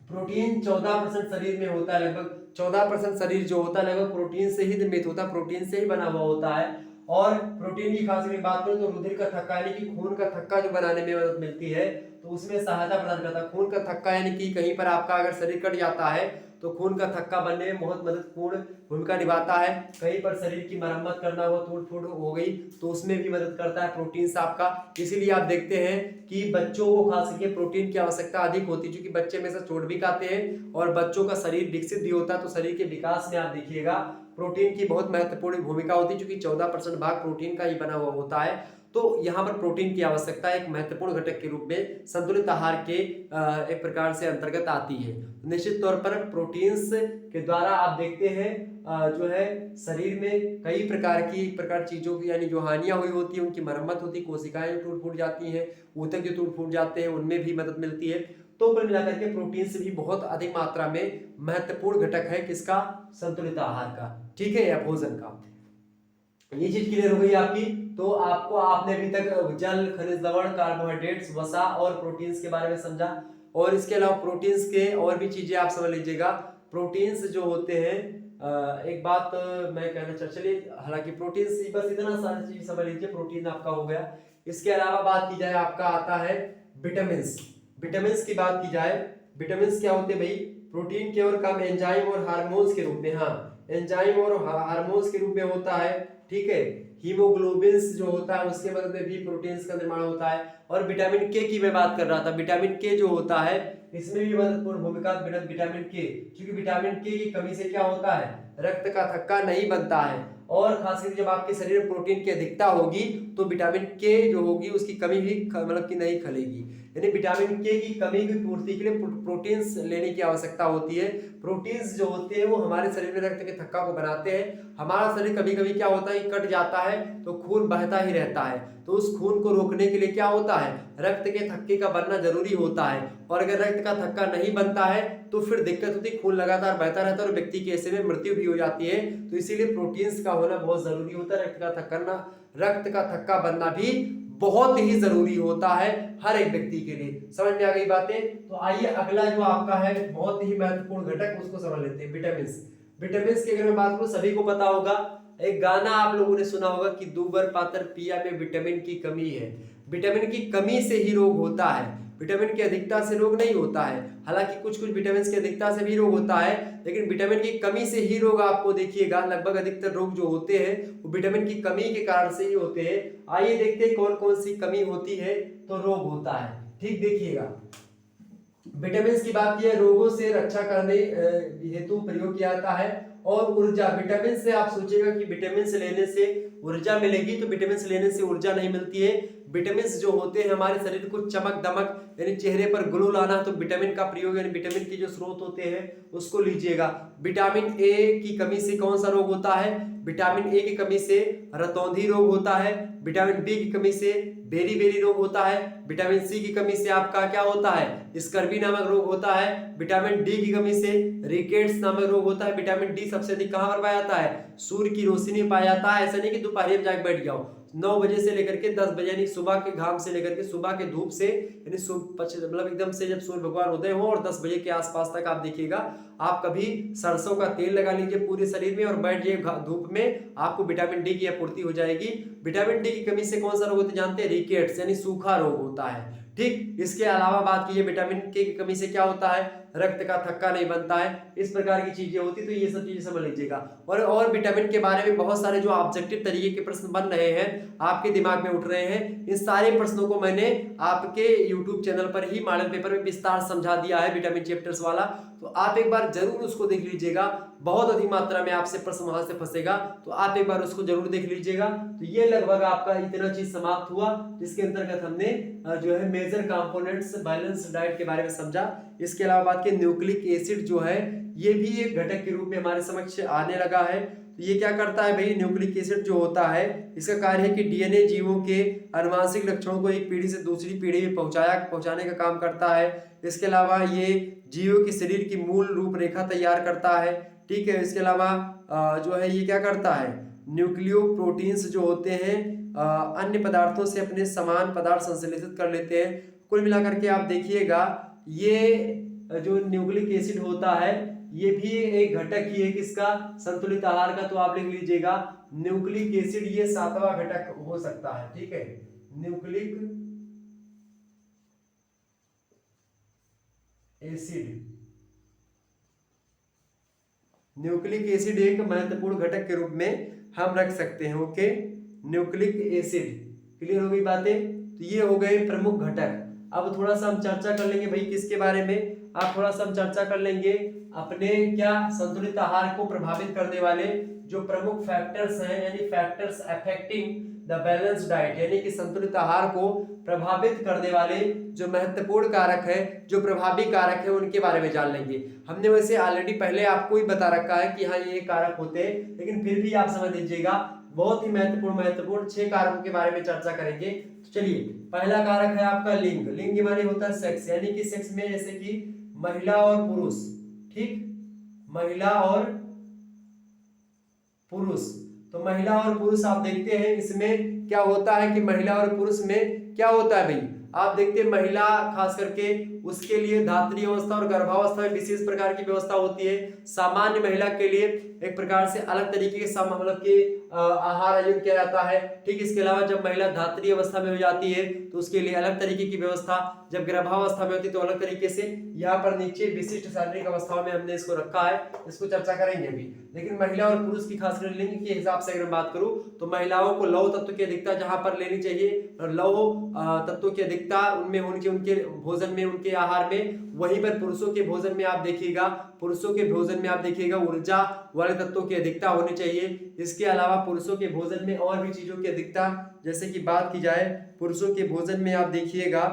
प्रोटीन 14% शरीर में होता है, लगभग 14% शरीर जो होता है लगभग प्रोटीन से ही निर्मित होता है, प्रोटीन से ही बना हुआ होता है। और प्रोटीन की खास बात करें तो रुधिर का थक्का, यानी कि खून का थक्का जो बनाने में मदद मिलती है, तो उसमें सहायता प्रदान करता है। खून का थक्का यानी कि कहीं पर आपका अगर शरीर कट जाता है तो खून का थक्का बनने में बहुत मददपूर्ण भूमिका निभाता है। कहीं पर शरीर की मरम्मत करना हो, टूट फूट हो गई, तो उसमें भी मदद करता है प्रोटीन से आपका। इसीलिए आप देखते हैं कि बच्चों को खास करके प्रोटीन की आवश्यकता अधिक होती है, क्योंकि बच्चे में से चोट भी खाते हैं और बच्चों का शरीर विकसित भी होता है, तो शरीर के विकास में आप देखिएगा प्रोटीन की बहुत महत्वपूर्ण भूमिका होती है, क्योंकि 14% भाग प्रोटीन का ही बना हुआ होता है। तो यहाँ पर प्रोटीन की आवश्यकता एक महत्वपूर्ण घटक के रूप में संतुलित आहार के एक प्रकार से अंतर्गत आती है। निश्चित तौर पर प्रोटीन्स के द्वारा आप देखते हैं जो है शरीर में कई प्रकार की चीजों की, यानी जो हानियां हुई होती है उनकी मरम्मत होती है, कोशिकाएं टूट फूट जाती हैं, ऊतक जो टूट फूट जाते हैं उनमें भी मदद मिलती है। तो कुल मिलाकर के प्रोटीन से भी बहुत अधिक मात्रा में महत्वपूर्ण घटक है किसका? संतुलित आहार का। ठीक है, या भोजन का। ये चीज क्लियर हो गई आपकी। तो आपने अभी तक जल, खनिज लवण, कार्बोहाइड्रेट्स, वसा और प्रोटीन्स के बारे में समझा। और इसके अलावा प्रोटीन्स के और भी चीजें आप समझ लीजिएगा। प्रोटीन्स जो होते हैं, एक बात मैं कहना चाहता, चलिए हालांकि प्रोटीन्स बस इतना सारी चीज समझ लीजिए, प्रोटीन आपका हो गया। इसके अलावा बात की जाए, आपका आता है विटामिन्स। विटामिन्स की बात की जाए, विटामिन्स क्या होते हैं भाई? प्रोटीन के और काम एंजाइम और हार्मोन्स के रूप में, हाँ एंजाइम और हार्मोन्स के रूप में होता है। ठीक है, हीमोग्लोबिन जो होता है उसके मदद में भी प्रोटीन्स का निर्माण होता है। और विटामिन के की मैं बात कर रहा था, विटामिन के जो होता है इसमें भी महत्वपूर्ण भूमिका विटामिन के, क्योंकि विटामिन के की कमी से क्या होता है? रक्त का थक्का नहीं बनता है। और खासकर जब आपके शरीर में प्रोटीन की अधिकता होगी तो विटामिन के जो होगी उसकी कमी भी मतलब कि नहीं खलेगी। यानी विटामिन के की कमी की पूर्ति के लिए प्रोटीन्स लेने की आवश्यकता होती है। प्रोटीन्स जो होते हैं वो हमारे शरीर में रक्त के थक्का को बनाते हैं। हमारा शरीर कभी कभी क्या होता है, कट जाता है तो खून बहता ही रहता है, तो उस खून को रोकने के लिए क्या होता है, रक्त के थक्के का बनना जरूरी होता है। और अगर रक्त का थक्का नहीं बनता है तो फिर दिक्कत होती है, खून लगातार बहता रहता है और व्यक्ति की ऐसे में मृत्यु भी हो जाती है। तो इसीलिए प्रोटीन्स का होना बहुत जरूरी होता है, रक्त का थक्का बनना भी बहुत ही जरूरी होता है हर एक व्यक्ति के लिए। समझ में आ गई बातें? तो आइए अगला जो आपका है बहुत ही महत्वपूर्ण घटक उसको समझ लेते हैं, विटामिन। विटामिन की अगर मैं बात करूं, सभी को पता होगा, एक गाना आप लोगों ने सुना होगा कि दूबर पातर पिया में विटामिन की कमी है। विटामिन की कमी से ही रोग होता है, विटामिन की अधिकता से रोग नहीं होता है। हालांकि कुछ कुछ विटामिन की अधिकता से भी रोग होता है, लेकिन विटामिन की कमी से ही रोग आपको देखिएगा लगभग अधिकतर रोग जो होते हैं वो विटामिन की कमी के कारण से ही होते हैं। आइए देखते हैं कौन कौन सी कमी होती है तो रोग होता है। ठीक, देखिएगा विटामिन की बात की है, रोगों से रक्षा करने हेतु प्रयोग किया जाता है। और ऊर्जा, विटामिन से आप सोचेगा कि विटामिन से लेने से ऊर्जा मिलेगी, तो विटामिन से लेने से ऊर्जा नहीं मिलती है। विटामिन जो होते हैं हमारे शरीर को चमक दमक यानी चेहरे पर ग्लो लाना, तो विटामिन का प्रयोग यानी विटामिन के जो स्रोत होते हैं उसको लीजिएगा। विटामिन ए की कमी से कौन सा रोग होता है, विटामिन ए की कमी से रतौंधी रोग होता है। विटामिन बी की कमी से बेरी बेरी रोग होता है। विटामिन सी की कमी से आपका क्या होता है, स्कर्वी नामक रोग होता है। विटामिन डी की कमी से रिकेट्स नामक रोग होता है। विटामिन डी सबसे अधिक कहां पर पाया जाता है, सूर्य की रोशनी में पाया जाता है। ऐसा नहीं कि दोपहर में जाकर बैठ जाओ, 9 बजे से लेकर के 10 बजे यानी सुबह के घाम से लेकर के सुबह के धूप से यानी मतलब एकदम से जब सूर्य भगवान उदय हो और 10 बजे के आसपास तक आप देखिएगा, आप कभी सरसों का तेल लगा लीजिए पूरे शरीर में और बैठ जाइए धूप में, आपको विटामिन डी की आपूर्ति हो जाएगी। विटामिन डी की कमी से कौन सा रोग होता है जानते हैं, रिकेट्स यानी सूखा रोग होता है। ठीक, इसके अलावा बात कीजिए विटामिन के की कमी से क्या होता है, रक्त का थक्का नहीं बनता है। इस प्रकार की चीजें होती, तो ये सब चीजें समझ लीजिएगा। और विटामिन के बारे में बहुत सारे जो ऑब्जेक्टिव तरीके के प्रश्न बन रहे हैं, आपके दिमाग में उठ रहे हैं, इन सारे प्रश्नों को मैंने आपके YouTube चैनल पर ही मॉडल पेपर में विस्तार समझा दिया है, विटामिन चैप्टर्स वाला। तो आप एक बार जरूर उसको देख लीजिएगा, बहुत अधिक मात्रा में आपसे प्रश्न वहां से फंसेगा, तो आप एक बार उसको जरूर देख लीजिएगा। तो ये लगभग आपका इतना चीज समाप्त हुआ, जिसके अंतर्गत हमने जो है मेजर कंपोनेंट्स बैलेंस डाइट के बारे में समझा। इसके अलावा बात की न्यूक्लिक एसिड जो है ये भी एक घटक के रूप में हमारे समक्ष आने लगा है। तो ये क्या करता है भाई, न्यूक्लिक एसिड जो होता है इसका कार्य है कि डीएनए जीवों के आनुवांशिक लक्षणों को एक पीढ़ी से दूसरी पीढ़ी में पहुंचाने का काम करता है। इसके अलावा ये जीवों के शरीर की मूल रूपरेखा तैयार करता है। ठीक है, इसके अलावा जो है ये क्या करता है, न्यूक्लियो प्रोटीन्स जो होते हैं अन्य पदार्थों से अपने समान पदार्थ संश्लेषित कर लेते हैं। कुल मिलाकर के आप देखिएगा ये जो न्यूक्लिक एसिड होता है ये भी एक घटक ही है किसका, संतुलित आहार का। तो आप लिख लीजिएगा न्यूक्लिक एसिड ये 7वां घटक हो सकता है। ठीक है, न्यूक्लिक एसिड एक महत्वपूर्ण घटक के रूप में हम रख सकते हैं। ओके, न्यूक्लिक एसिड, क्लियर हो गई बातें? तो ये हो गए प्रमुख घटक। अब थोड़ा सा हम चर्चा कर लेंगे भाई किसके बारे में, आप थोड़ा सा हम चर्चा कर लेंगे अपने क्या संतुलित आहार को प्रभावित करने वाले जो प्रमुख फैक्टर्स हैं, यानी factors affecting the balance diet, यानी कि संतुलित आहार को प्रभावित करने वाले जो महत्वपूर्ण कारक है, जो प्रभावी कारक है, उनके बारे में जान लेंगे। हमने वैसे ऑलरेडी पहले आपको ही बता रखा है कि हाँ ये कारक होते हैं, लेकिन फिर भी आप समझ लीजिएगा बहुत ही महत्वपूर्ण 6 कारकों के बारे में चर्चा करेंगे। तो चलिए, पहला कारक है आपका लिंग। लिंग माने होता है सेक्स, यानी कि सेक्स में जैसे कि महिला और पुरुष। ठीक, महिला और पुरुष, तो महिला और पुरुष आप देखते हैं इसमें क्या होता है कि महिला और पुरुष में क्या होता है भाई, आप देखते हैं महिला खास करके उसके लिए धात्री अवस्था और गर्भावस्था में विशेष प्रकार की व्यवस्था होती है। सामान्य महिला के लिए एक प्रकार से अलग तरीके के मतलब के आहार आयोजन किया जाता है। ठीक, इसके अलावा जब महिला धात्री अवस्था में हो जाती है तो उसके लिए अलग तरीके की व्यवस्था, जब गर्भावस्था में होती है तो अलग तरीके से। यहाँ पर नीचे विशिष्ट शारीरिक अवस्थाओं में हमने इसको रखा है, इसको चर्चा करेंगे अभी। लेकिन महिला और पुरुष की खासकर लिंग के हिसाब से अगर बात करूं तो महिलाओं को लौह तत्व की अधिकता जहां पर लेनी चाहिए, लौह तत्वों की अधिकता उनमें होनी चाहिए, उनके भोजन में, उनके आहार में। वहीं पर पुरुषों के भोजन में आप देखिएगा, ऊर्जा वाले तत्वों की अधिकता होनी चाहिए। इसके अलावा पुरुषों के भोजन में और भी चीजों की अधिकता, जैसे कि बात की जाए पुरुषों के भोजन में, आप देखिएगा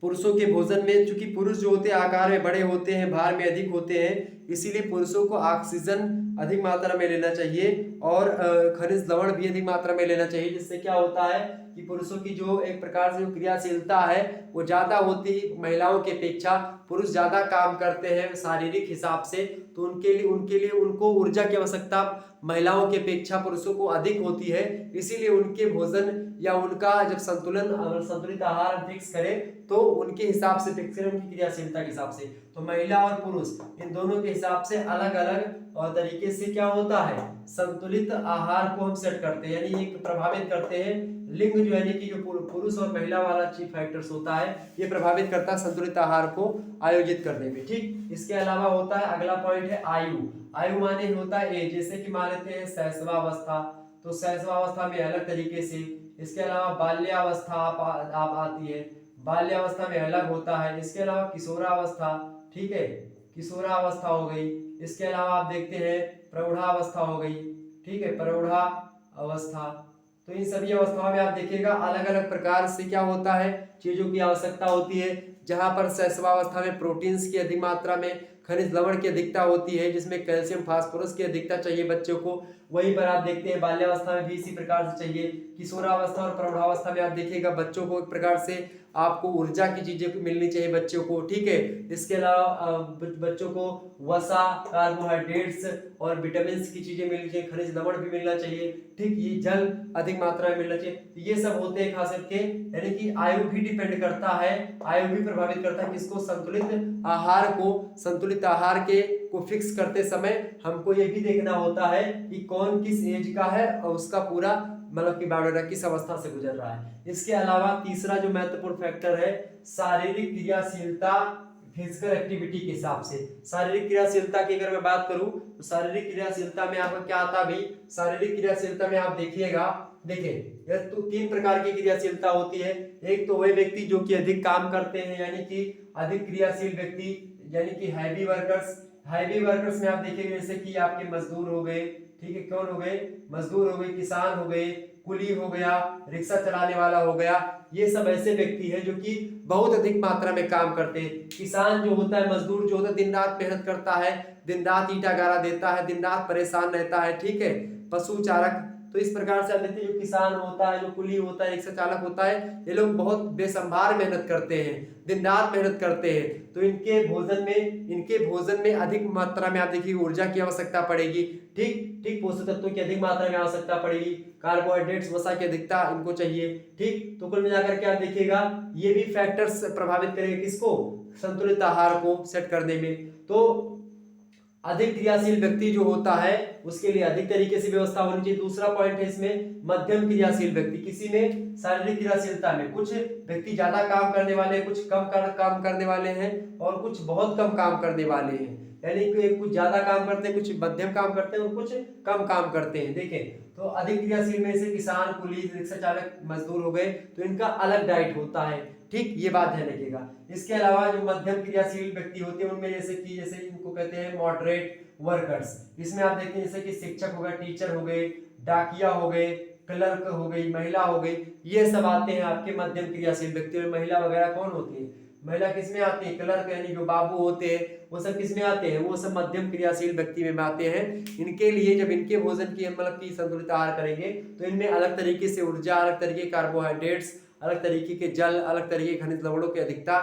पुरुषों के भोजन में, चूंकि पुरुष जो होते हैं आकार में बड़े होते हैं, भार में अधिक होते हैं, इसीलिए पुरुषों को ऑक्सीजन अधिक मात्रा में लेना चाहिए और खनिज लवण भी अधिक मात्रा में लेना चाहिए, जिससे क्या होता है कि पुरुषों की जो एक प्रकार से जो क्रियाशीलता है वो ज्यादा होती है महिलाओं की अपेक्षा। पुरुष ज्यादा काम करते हैं शारीरिक हिसाब से, तो उनके लिए उनको ऊर्जा की आवश्यकता महिलाओं की अपेक्षा पुरुषों को अधिक होती है। इसीलिए उनके भोजन या उनका जब संतुलित आहार फिक्स करें तो उनके हिसाब से फिक्स करें, उनकी क्रियाशीलता के हिसाब से। तो महिला और पुरुष इन दोनों के हिसाब से अलग अलग और तरीके से क्या होता है संतुलित आहार को हम सेट करते हैं, यानी एक प्रभावित करते हैं। लिंग जो यानी कि जो पुरुष और महिला वाला चीफ फैक्टर्स होता है ये प्रभावित करता है संतुलित आहार को आयोजित करने में। ठीक, इसके अलावा होता है अगला पॉइंट है आयु। आयु माने होता है एज, जैसे कि मान लेते हैं शैशवावस्था, तो शैशवावस्था में अलग तरीके से। इसके अलावा बाल्यावस्था आप आती है, बाल्यावस्था में अलग होता है। इसके अलावा किशोरावस्था, ठीक है, किशोरावस्था हो गई। इसके अलावा आप देखते हैं प्रौढ़ावस्था हो गई, ठीक है, प्रौढ़ा अवस्था। तो इन सभी अवस्थाओं में आप देखिएगा अलग अलग प्रकार से क्या होता है चीजों की आवश्यकता होती है। जहां पर शैशवावस्था में प्रोटीन्स की अधिक मात्रा में, खनिज लवण की अधिकता होती है, जिसमें कैल्शियम फास्फोरस की अधिकता चाहिए बच्चों को। वहीं पर आप देखते हैं बाल्यावस्था में भी इसी प्रकार से चाहिए। किशोरावस्था और प्रौढ़ावस्था में आप देखिएगा बच्चों को एक प्रकार से आपको ऊर्जा की चीजें मिलनी चाहिए बच्चों को, ठीक है। इसके अलावा बच्चों को वसा, कार्बोहाइड्रेट्स और विटामिन की चीजें मिलनी चाहिए, खनिज लवण भी मिलना चाहिए, ठीक, ये जल अधिक मात्रा में मिलना चाहिए। तो ये सब होते हैं खास करके, यानी कि आयु भी डिपेंड करता है, आयु भी प्रभावित करता है किसको, संतुलित आहार को। संतुलित आहार के को फिक्स करते समय हमको ये भी देखना होता है कि कौन किस एज का है और उसका पूरा मतलब कि बायोडाटा किस अवस्था से गुजर रहा है। इसके अलावा तीसरा जो महत्वपूर्ण फैक्टर है शारीरिक क्रियाशीलता, फिजिकल एक्टिविटी के हिसाब से। शारीरिक क्रियाशीलता की अगर मैं बात करूं तो शारीरिक क्रियाशीलता में आपका क्या आता भी, शारीरिक क्रियाशीलता में आप देखिएगा, देखिए तो 3 प्रकार की क्रियाशीलता होती है। एक तो वही व्यक्ति जो कि अधिक काम करते हैं, यानी कि अधिक क्रियाशील व्यक्ति, यानी कि हैवी वर्कर्स। हैवी वर्कर्स में आप देखिएगा जैसे कि आपके मजदूर हो गए, ठीक है, कौन हो गए, मजदूर हो गए, किसान हो गए, कुली हो गया, रिक्शा चलाने वाला हो गया। ये सब ऐसे व्यक्ति हैं जो कि बहुत अधिक मात्रा में काम करते हैं। किसान जो होता है, मजदूर जो होता है, दिन रात मेहनत करता है, दिन रात ईंटा गारा देता है, दिन रात परेशान रहता है, ठीक है। पशु चारक, तो इस प्रकार से आप देखते हैं जो किसान होता है, जो कुली होता है, रिक्शा चालक होता है, ये लोग बहुत बेसंभार मेहनत करते हैं, दिन रात मेहनत करते हैं। तो इनके भोजन में अधिक मात्रा में आप देखिए ऊर्जा की आवश्यकता पड़ेगी, ठीक, पोषक तत्वों की अधिक मात्रा में आवश्यकता पड़ेगी, कार्बोहाइड्रेट्स, वसा की अधिकता इनको चाहिए, ठीक। तो कुल मिलाकर के आप देखिएगा ये भी फैक्टर्स प्रभावित करेंगे किसको, संतुलित आहार को सेट करने में। तो अधिक क्रियाशील व्यक्ति जो होता है उसके लिए अधिक तरीके से व्यवस्था होनी चाहिए। दूसरा पॉइंट है इसमें मध्यम क्रियाशील व्यक्ति, किसी में शारीरिक क्रियाशीलता में कुछ व्यक्ति ज्यादा काम करने वाले हैं, कुछ कम काम करने वाले हैं और कुछ बहुत कम काम करने वाले हैं, यानी कि कुछ ज्यादा काम करते हैं, कुछ मध्यम काम करते हैं और कुछ कम काम करते हैं। देखें तो अधिक क्रियाशील में से किसान, कुली, रिक्शा चालक, मजदूर हो गए, तो इनका अलग डाइट होता है, ठीक, ये बात ध्यान रखिएगा। इसके अलावा जो मध्यम क्रियाशील व्यक्ति होते हैं उनमें जैसे इनको कहते हैं मॉडरेट वर्कर्स। इसमें आप देखते हैं जैसे कि शिक्षक हो गए, टीचर हो गए, डाकिया हो गए, क्लर्क हो गई, महिला हो गई, ये सब आते हैं आपके मध्यम क्रियाशील व्यक्ति में। महिला वगैरह कौन होती है, महिला किसमें आती है, क्लर्क यानी जो बाबू होते हैं वो सब किसमें आते हैं, वो सब मध्यम क्रियाशील व्यक्ति में आते हैं। इनके लिए जब इनके भोजन की मतलब की संतुलित आहार करेंगे तो इनमें अलग तरीके से ऊर्जा, अलग तरीके कार्बोहाइड्रेट्स, अलग तरीके के जल, अलग तरीके खनिज लवणों की अधिकता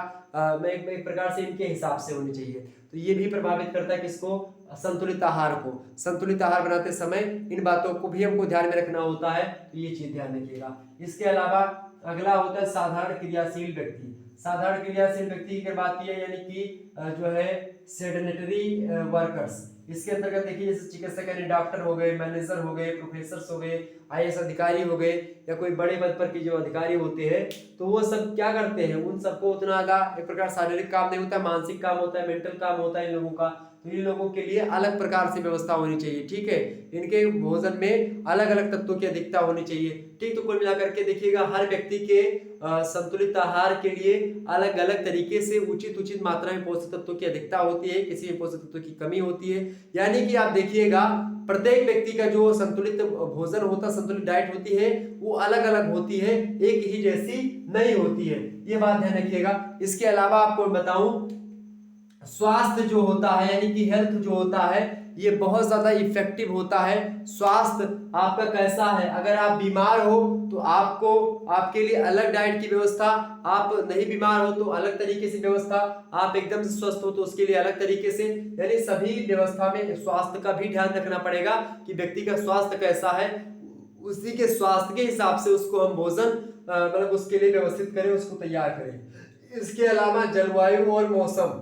एक प्रकार से इनके हिसाब से होनी चाहिए। तो ये भी प्रभावित करता है किसको, संतुलित आहार को। संतुलित आहार बनाते समय इन बातों को भी हमको ध्यान में रखना होता है, तो ये चीज ध्यान रखिएगा। इसके अलावा अगला होता है साधारण क्रियाशील व्यक्ति। साधारण क्रियाशील व्यक्ति की बात की है, यानी कि जो है सेडेंटरी वर्कर्स। इसके अंतर्गत देखिए जैसे चिकित्सक यानी डॉक्टर हो गए, मैनेजर हो गए, प्रोफेसर हो गए, आईएएस अधिकारी हो गए, या कोई बड़े पद पर के जो अधिकारी होते हैं, तो वो सब क्या करते हैं, उन सबको उतना ज्यादा एक प्रकार शारीरिक काम नहीं होता है, मानसिक काम होता है, मेंटल काम होता है इन लोगों का। तो इन लोगों के लिए अलग प्रकार से व्यवस्था होनी चाहिए, ठीक है। इनके भोजन में अलग अलग तत्वों की अधिकता होनी चाहिए, ठीक। तो कुल मिलाकर के देखिएगा हर व्यक्ति के संतुलित आहार के लिए अलग अलग तरीके से उचित मात्रा में पोषक तत्वों की अधिकता होती है, किसी में पोषक तत्वों की कमी होती है। यानी कि आप देखिएगा प्रत्येक व्यक्ति का जो संतुलित भोजन होता है, संतुलित डाइट होती है, वो अलग अलग होती है, एक ही जैसी नहीं होती है, ये बात ध्यान रखिएगा। इसके अलावा आपको बताऊं स्वास्थ्य जो होता है, यानी कि हेल्थ जो होता है, ये बहुत ज़्यादा इफेक्टिव होता है। स्वास्थ्य आपका कैसा है, अगर आप बीमार हो तो आपको आपके लिए अलग डाइट की व्यवस्था, आप नहीं बीमार हो तो अलग तरीके से व्यवस्था, आप एकदम से स्वस्थ हो तो उसके लिए अलग तरीके से, यानी सभी व्यवस्था में स्वास्थ्य का भी ध्यान रखना पड़ेगा कि व्यक्ति का स्वास्थ्य कैसा है, उसी के स्वास्थ्य के हिसाब से उसको हम भोजन मतलब उसके लिए व्यवस्थित करें, उसको तैयार करें। इसके अलावा जलवायु और मौसम,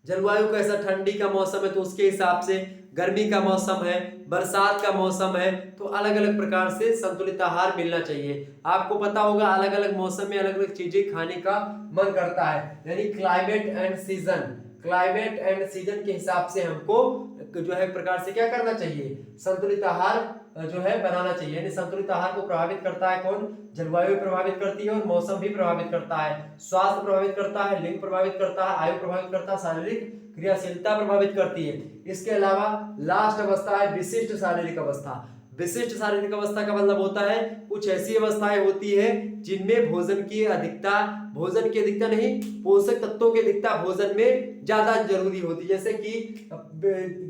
जलवायु कैसा, ठंडी का मौसम है तो उसके हिसाब से, गर्मी का मौसम है, बरसात का मौसम है, तो अलग अलग प्रकार से संतुलित आहार मिलना चाहिए। आपको पता होगा अलग अलग मौसम में अलग अलग चीजें खाने का मन करता है, यानी climate and season, climate and season के हिसाब से हमको जो है प्रकार से क्या करना चाहिए, संतुलित आहार जो है बनाना चाहिए। यानी संतुलित आहार को प्रभावित करता है कौन, जलवायु प्रभावित करती है और मौसम भी प्रभावित करता है, स्वास्थ्य प्रभावित करता है, लिंग प्रभावित करता है, आयु प्रभावित करता है, शारीरिक क्रियाशीलता प्रभावित करती है। इसके अलावा लास्ट अवस्था है विशिष्ट शारीरिक अवस्था। विशिष्ट शारीरिक अवस्था का मतलब होता है कुछ ऐसी अवस्थाएं होती है जिनमें भोजन की अधिकता नहीं, पोषक तत्वों की अधिकता भोजन में ज्यादा जरूरी होती है। जैसे कि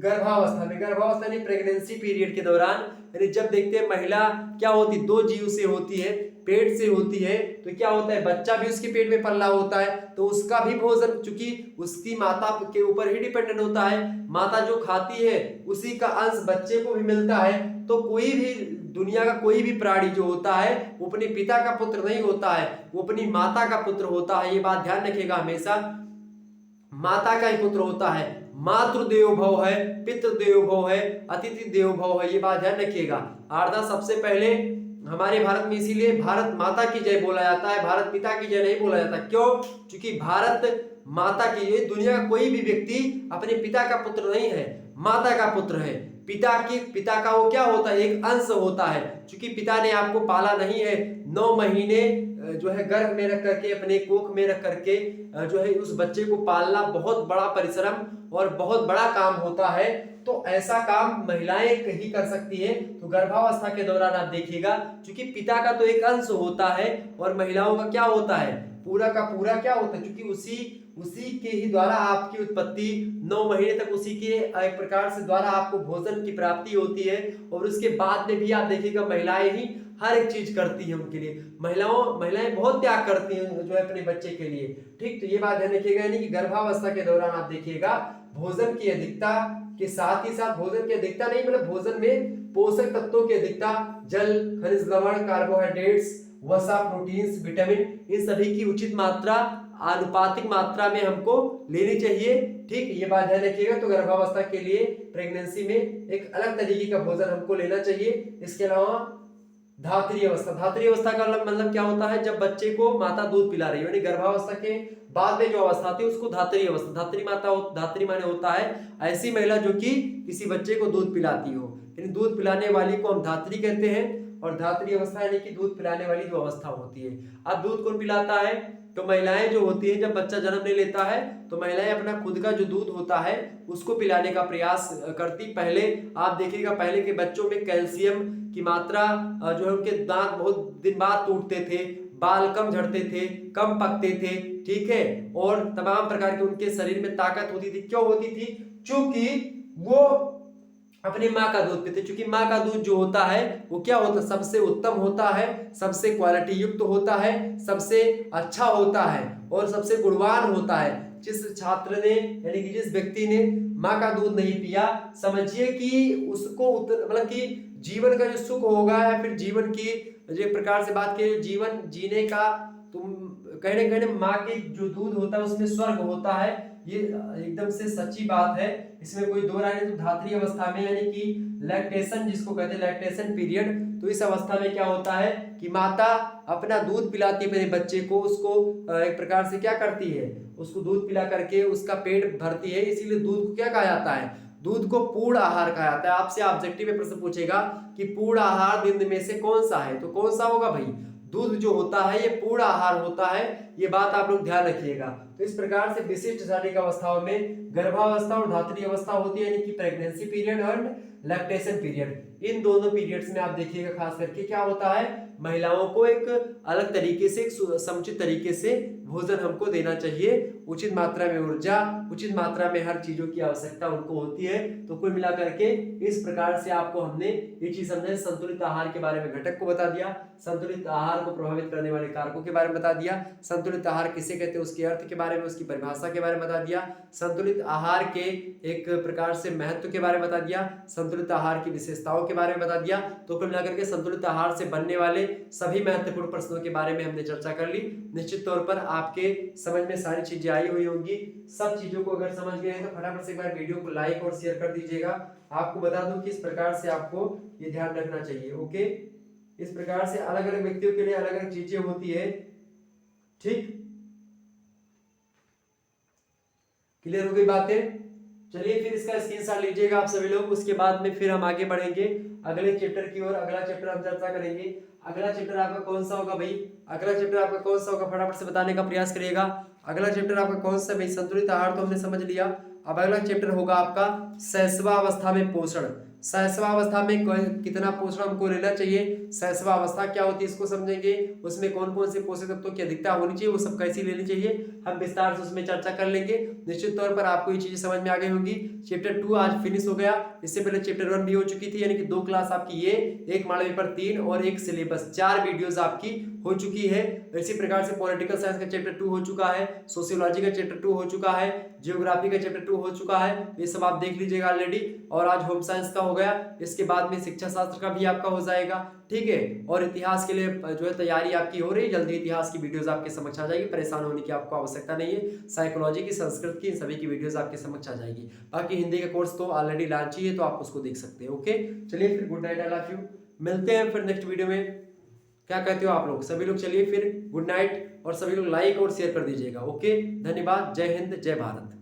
गर्भावस्था यानी प्रेगनेंसी पीरियड के दौरान, यानी जब देखते हैं महिला क्या होती, दो जीव से होती है, पेट से होती है, तो क्या होता है बच्चा भी उसके पेट में पला होता है, तो उसका भी भोजन चूंकि उसकी माता के ऊपर ही डिपेंडेंट होता है, माता जो खाती है उसी का अंश बच्चे को भी मिलता है। तो कोई भी दुनिया का कोई भी प्राणी जो होता है वो अपने पिता का पुत्र नहीं होता है, वो अपनी माता का पुत्र होता है। ये बात ध्यान रखिएगा, हमेशा माता का ही पुत्र होता है। मातृ देवो भव है, पितृ देवो भव है, अतिथि देवो भव है, ये बात ध्यान रखिएगा। आर्धा सबसे पहले हमारे भारत में इसीलिए भारत माता की जय बोला जाता है, भारत पिता की जय नहीं बोला जाता। क्यों? क्योंकि भारत माता की, ये दुनिया का कोई भी व्यक्ति अपने पिता का पुत्र नहीं है, माता का पुत्र है। पिता का वो क्या होता है, एक अंश होता है। क्योंकि पिता ने आपको पाला नहीं है, 9 महीने जो है गर्भ में रख करके, अपने कोख में रख करके जो है उस बच्चे को पालना बहुत बड़ा परिश्रम और बहुत बड़ा काम होता है। तो ऐसा काम महिलाएं ही कर सकती है। तो गर्भावस्था के दौरान आप देखिएगा, क्योंकि पिता का तो एक अंश होता है और महिलाओं का क्या होता है, पूरा का पूरा क्या होता है, क्योंकि उसी के ही द्वारा आपकी उत्पत्ति, 9 महीने तक उसी के एक प्रकार से द्वारा आपको भोजन की प्राप्ति होती है। और उसके बाद में भी आप देखिएगा महिलाएं ही हर एक चीज करती है उनके लिए, महिलाएं बहुत त्याग करती हैं जो है अपने बच्चे के लिए। ठीक, तो ये बात ध्यान रखिएगा, यानी कि गर्भावस्था के दौरान आप देखिएगा भोजन की अधिकता के साथ ही साथ, भोजन की अधिकता नहीं मतलब भोजन में पोषक तत्वों की अधिकता, जल, खनिज लवण, कार्बोहाइड्रेट्स, वसा, प्रोटीन्स, विटामिन, इन सभी की उचित मात्रा, आनुपातिक मात्रा में हमको लेनी चाहिए। ठीक, ये बात ध्यान रखिएगा। तो गर्भावस्था के लिए, प्रेगनेंसी में एक अलग तरीके का भोजन हमको लेना चाहिए। इसके अलावा धात्री अवस्था का मतलब क्या होता है, जब बच्चे को माता दूध पिला रही है, यानी गर्भावस्था के बाद में जो अवस्था आती है उसको धात्री अवस्था, धात्री माने होता है ऐसी महिला जो कि किसी बच्चे को दूध पिलाती हो, यानी दूध पिलाने वाली को हम धात्री कहते हैं। और धात्री अवस्था यानी कि दूध पिलाने वाली जो अवस्था होती है। अब दूध कौन पिलाता है, तो महिलाएं जो होती है, जब बच्चा जन्म ले लेता है तो महिलाएं अपना खुद का जो दूध होता है उसको पिलाने का प्रयास करती। पहले आप देखिएगा, पहले के बच्चों में कैल्शियम की मात्रा जो है, उनके दांत बहुत दिन बाद टूटते थे, बाल कम झड़ते थे, कम पकते थे, ठीक है, और तमाम प्रकार के उनके शरीर में ताकत होती थी। क्यों होती थी? क्योंकि वो अपनी माँ का दूध पीते। क्योंकि माँ का दूध जो होता है वो क्या होता है, सबसे उत्तम होता है, सबसे क्वालिटी युक्त होता है, सबसे अच्छा होता है और सबसे गुणवान होता है। जिस छात्र ने यानी कि जिस व्यक्ति ने माँ का दूध नहीं पिया, समझिए कि उसको मतलब कि जीवन का जो सुख होगा या फिर जीवन की जो प्रकार से बात की, जीवन जीने का, तुम कहने माँ के जो दूध होता है उसमें स्वर्ग होता है। ये एकदम से सच्ची बात है, इसमें कोई दो राय नहीं। तो धात्री अवस्था में यानी कि लैक्टेशन जिसको कहते हैं, लैक्टेशन पीरियड, तो इस अवस्था में क्या होता है कि माता अपना दूध पिलाती है अपने बच्चे को, उसको एक प्रकार से क्या करती है, उसको दूध पिला करके उसका पेट भरती है। इसीलिए दूध को क्या कहा जाता है, दूध को पूर्ण आहार कहा जाता है। आपसे ऑब्जेक्टिव में प्रश्न पूछेगा कि पूर्ण आहार निम्न में से कौन सा है, तो कौन सा होगा भाई, दूध जो होता है ये पूर्ण आहार होता है। ये बात आप लोग ध्यान रखिएगा। तो इस प्रकार से विशिष्ट शारीरिक अवस्थाओं में गर्भावस्था और धात्री अवस्था होती है, यानी कि प्रेगनेंसी पीरियड और लैक्टेशन पीरियड। इन दोनों पीरियड्स में आप देखिएगा खास करके क्या होता है, महिलाओं को एक अलग तरीके से, एक समुचित तरीके से भोजन हमको देना चाहिए उचित मात्रा में ऊर्जा, उचित मात्रा में हर चीजों की आवश्यकता उनको होती है। तो कुल मिलाकर के इस प्रकार से आपको हमने ये चीज समझे, संतुलित आहार के बारे में घटक को बता दिया, संतुलित आहार को प्रभावित करने वाले कारकों के बारे में बता दिया, संतुलित आहार किसे कहते हैं उसके अर्थ के बारे में, उसकी परिभाषा के बारे में बता दिया, संतुलित आहार के एक प्रकार से महत्व के बारे में बता दिया, संतुलित आहार की विशेषताओं के बारे में बता दिया। तो कुल मिलाकर के संतुलित आहार से बनने वाले सभी महत्वपूर्ण प्रश्नों के बारे में हमने चर्चा कर ली। निश्चित तौर पर आपके समझ में सारी चीजें आई हुई होंगी। सब चीजों को अगर समझ गए हैं तो फटाफट से एक बार वीडियो को लाइक और शेयर कर दीजिएगा। आपको बता दूं कि इस प्रकार से आपको ये ध्यान रखना चाहिए। ओके, इस प्रकार से अलग अलग व्यक्तियों के लिए अलग अलग चीजें होती है। ठीक, क्लियर हो गई बातें? चलिए फिर इसका स्क्रीनशॉट लीजिएगा आप सभी लोग। उसके बाद में फिर हम आगे बढ़ेंगे अगले चैप्टर की ओर। अगला चैप्टर हम चर्चा करेंगे। अगला चैप्टर आपका कौन सा होगा भाई? अगला चैप्टर आपका कौन सा होगा, फटाफट से बताने का प्रयास करिएगा। अगला चैप्टर आपका कौन सा भाई? संतुलित आहार तो हमने समझ लिया। अब अगला चैप्टर होगा आपका शैशवावस्था में पोषण। शैशवावस्था में कितना पोषण हमको लेना चाहिए, शैशवावस्था क्या होती है इसको समझेंगे, उसमें कौन कौन से पोषक तत्वों की अधिकता होनी चाहिए, वो सब कैसी लेनी चाहिए, हम विस्तार से उसमें चर्चा कर लेंगे। निश्चित तौर पर आपको ये चीजें समझ में आ गई होंगी। चैप्टर 2 आज फिनिश हो गया। इससे पहले चैप्टर 1 भी हो चुकी थी, यानी कि 2 क्लास आपकी ये, एक मॉडल पेपर 3 और एक सिलेबस 4 वीडियोस आपकी हो चुकी है। इसी प्रकार से पॉलिटिकल साइंस का चैप्टर 2 हो चुका है, सोशियोलॉजी का चैप्टर 2 हो चुका है, जियोग्राफी का चैप्टर 2 हो चुका है। ये सब आप देख लीजिएगा ऑलरेडी। और आज होम साइंस का हो गया, इसके बाद में शिक्षा शास्त्र का भी आपका हो जाएगा। ठीक है, और इतिहास के लिए जो है तैयारी आपकी हो रही है। जल्दी इतिहास की वीडियोस आपके समक्ष आ जाएगी, परेशान होने की आपको आवश्यकता नहीं है। साइकोलॉजी की, संस्कृत की, इन सभी की वीडियोस आपके समक्ष आ जाएगी। बाकी हिंदी का कोर्स तो ऑलरेडी लॉन्च ही है, तो आप उसको देख सकते हैं। ओके, चलिए फिर good night, I love you. मिलते हैं फिर नेक्स्ट वीडियो में। क्या कहते हो आप लोग सभी लोग? चलिए फिर गुड नाइट, और सभी लोग लाइक और शेयर कर दीजिएगा। ओके, धन्यवाद। जय हिंद, जय भारत।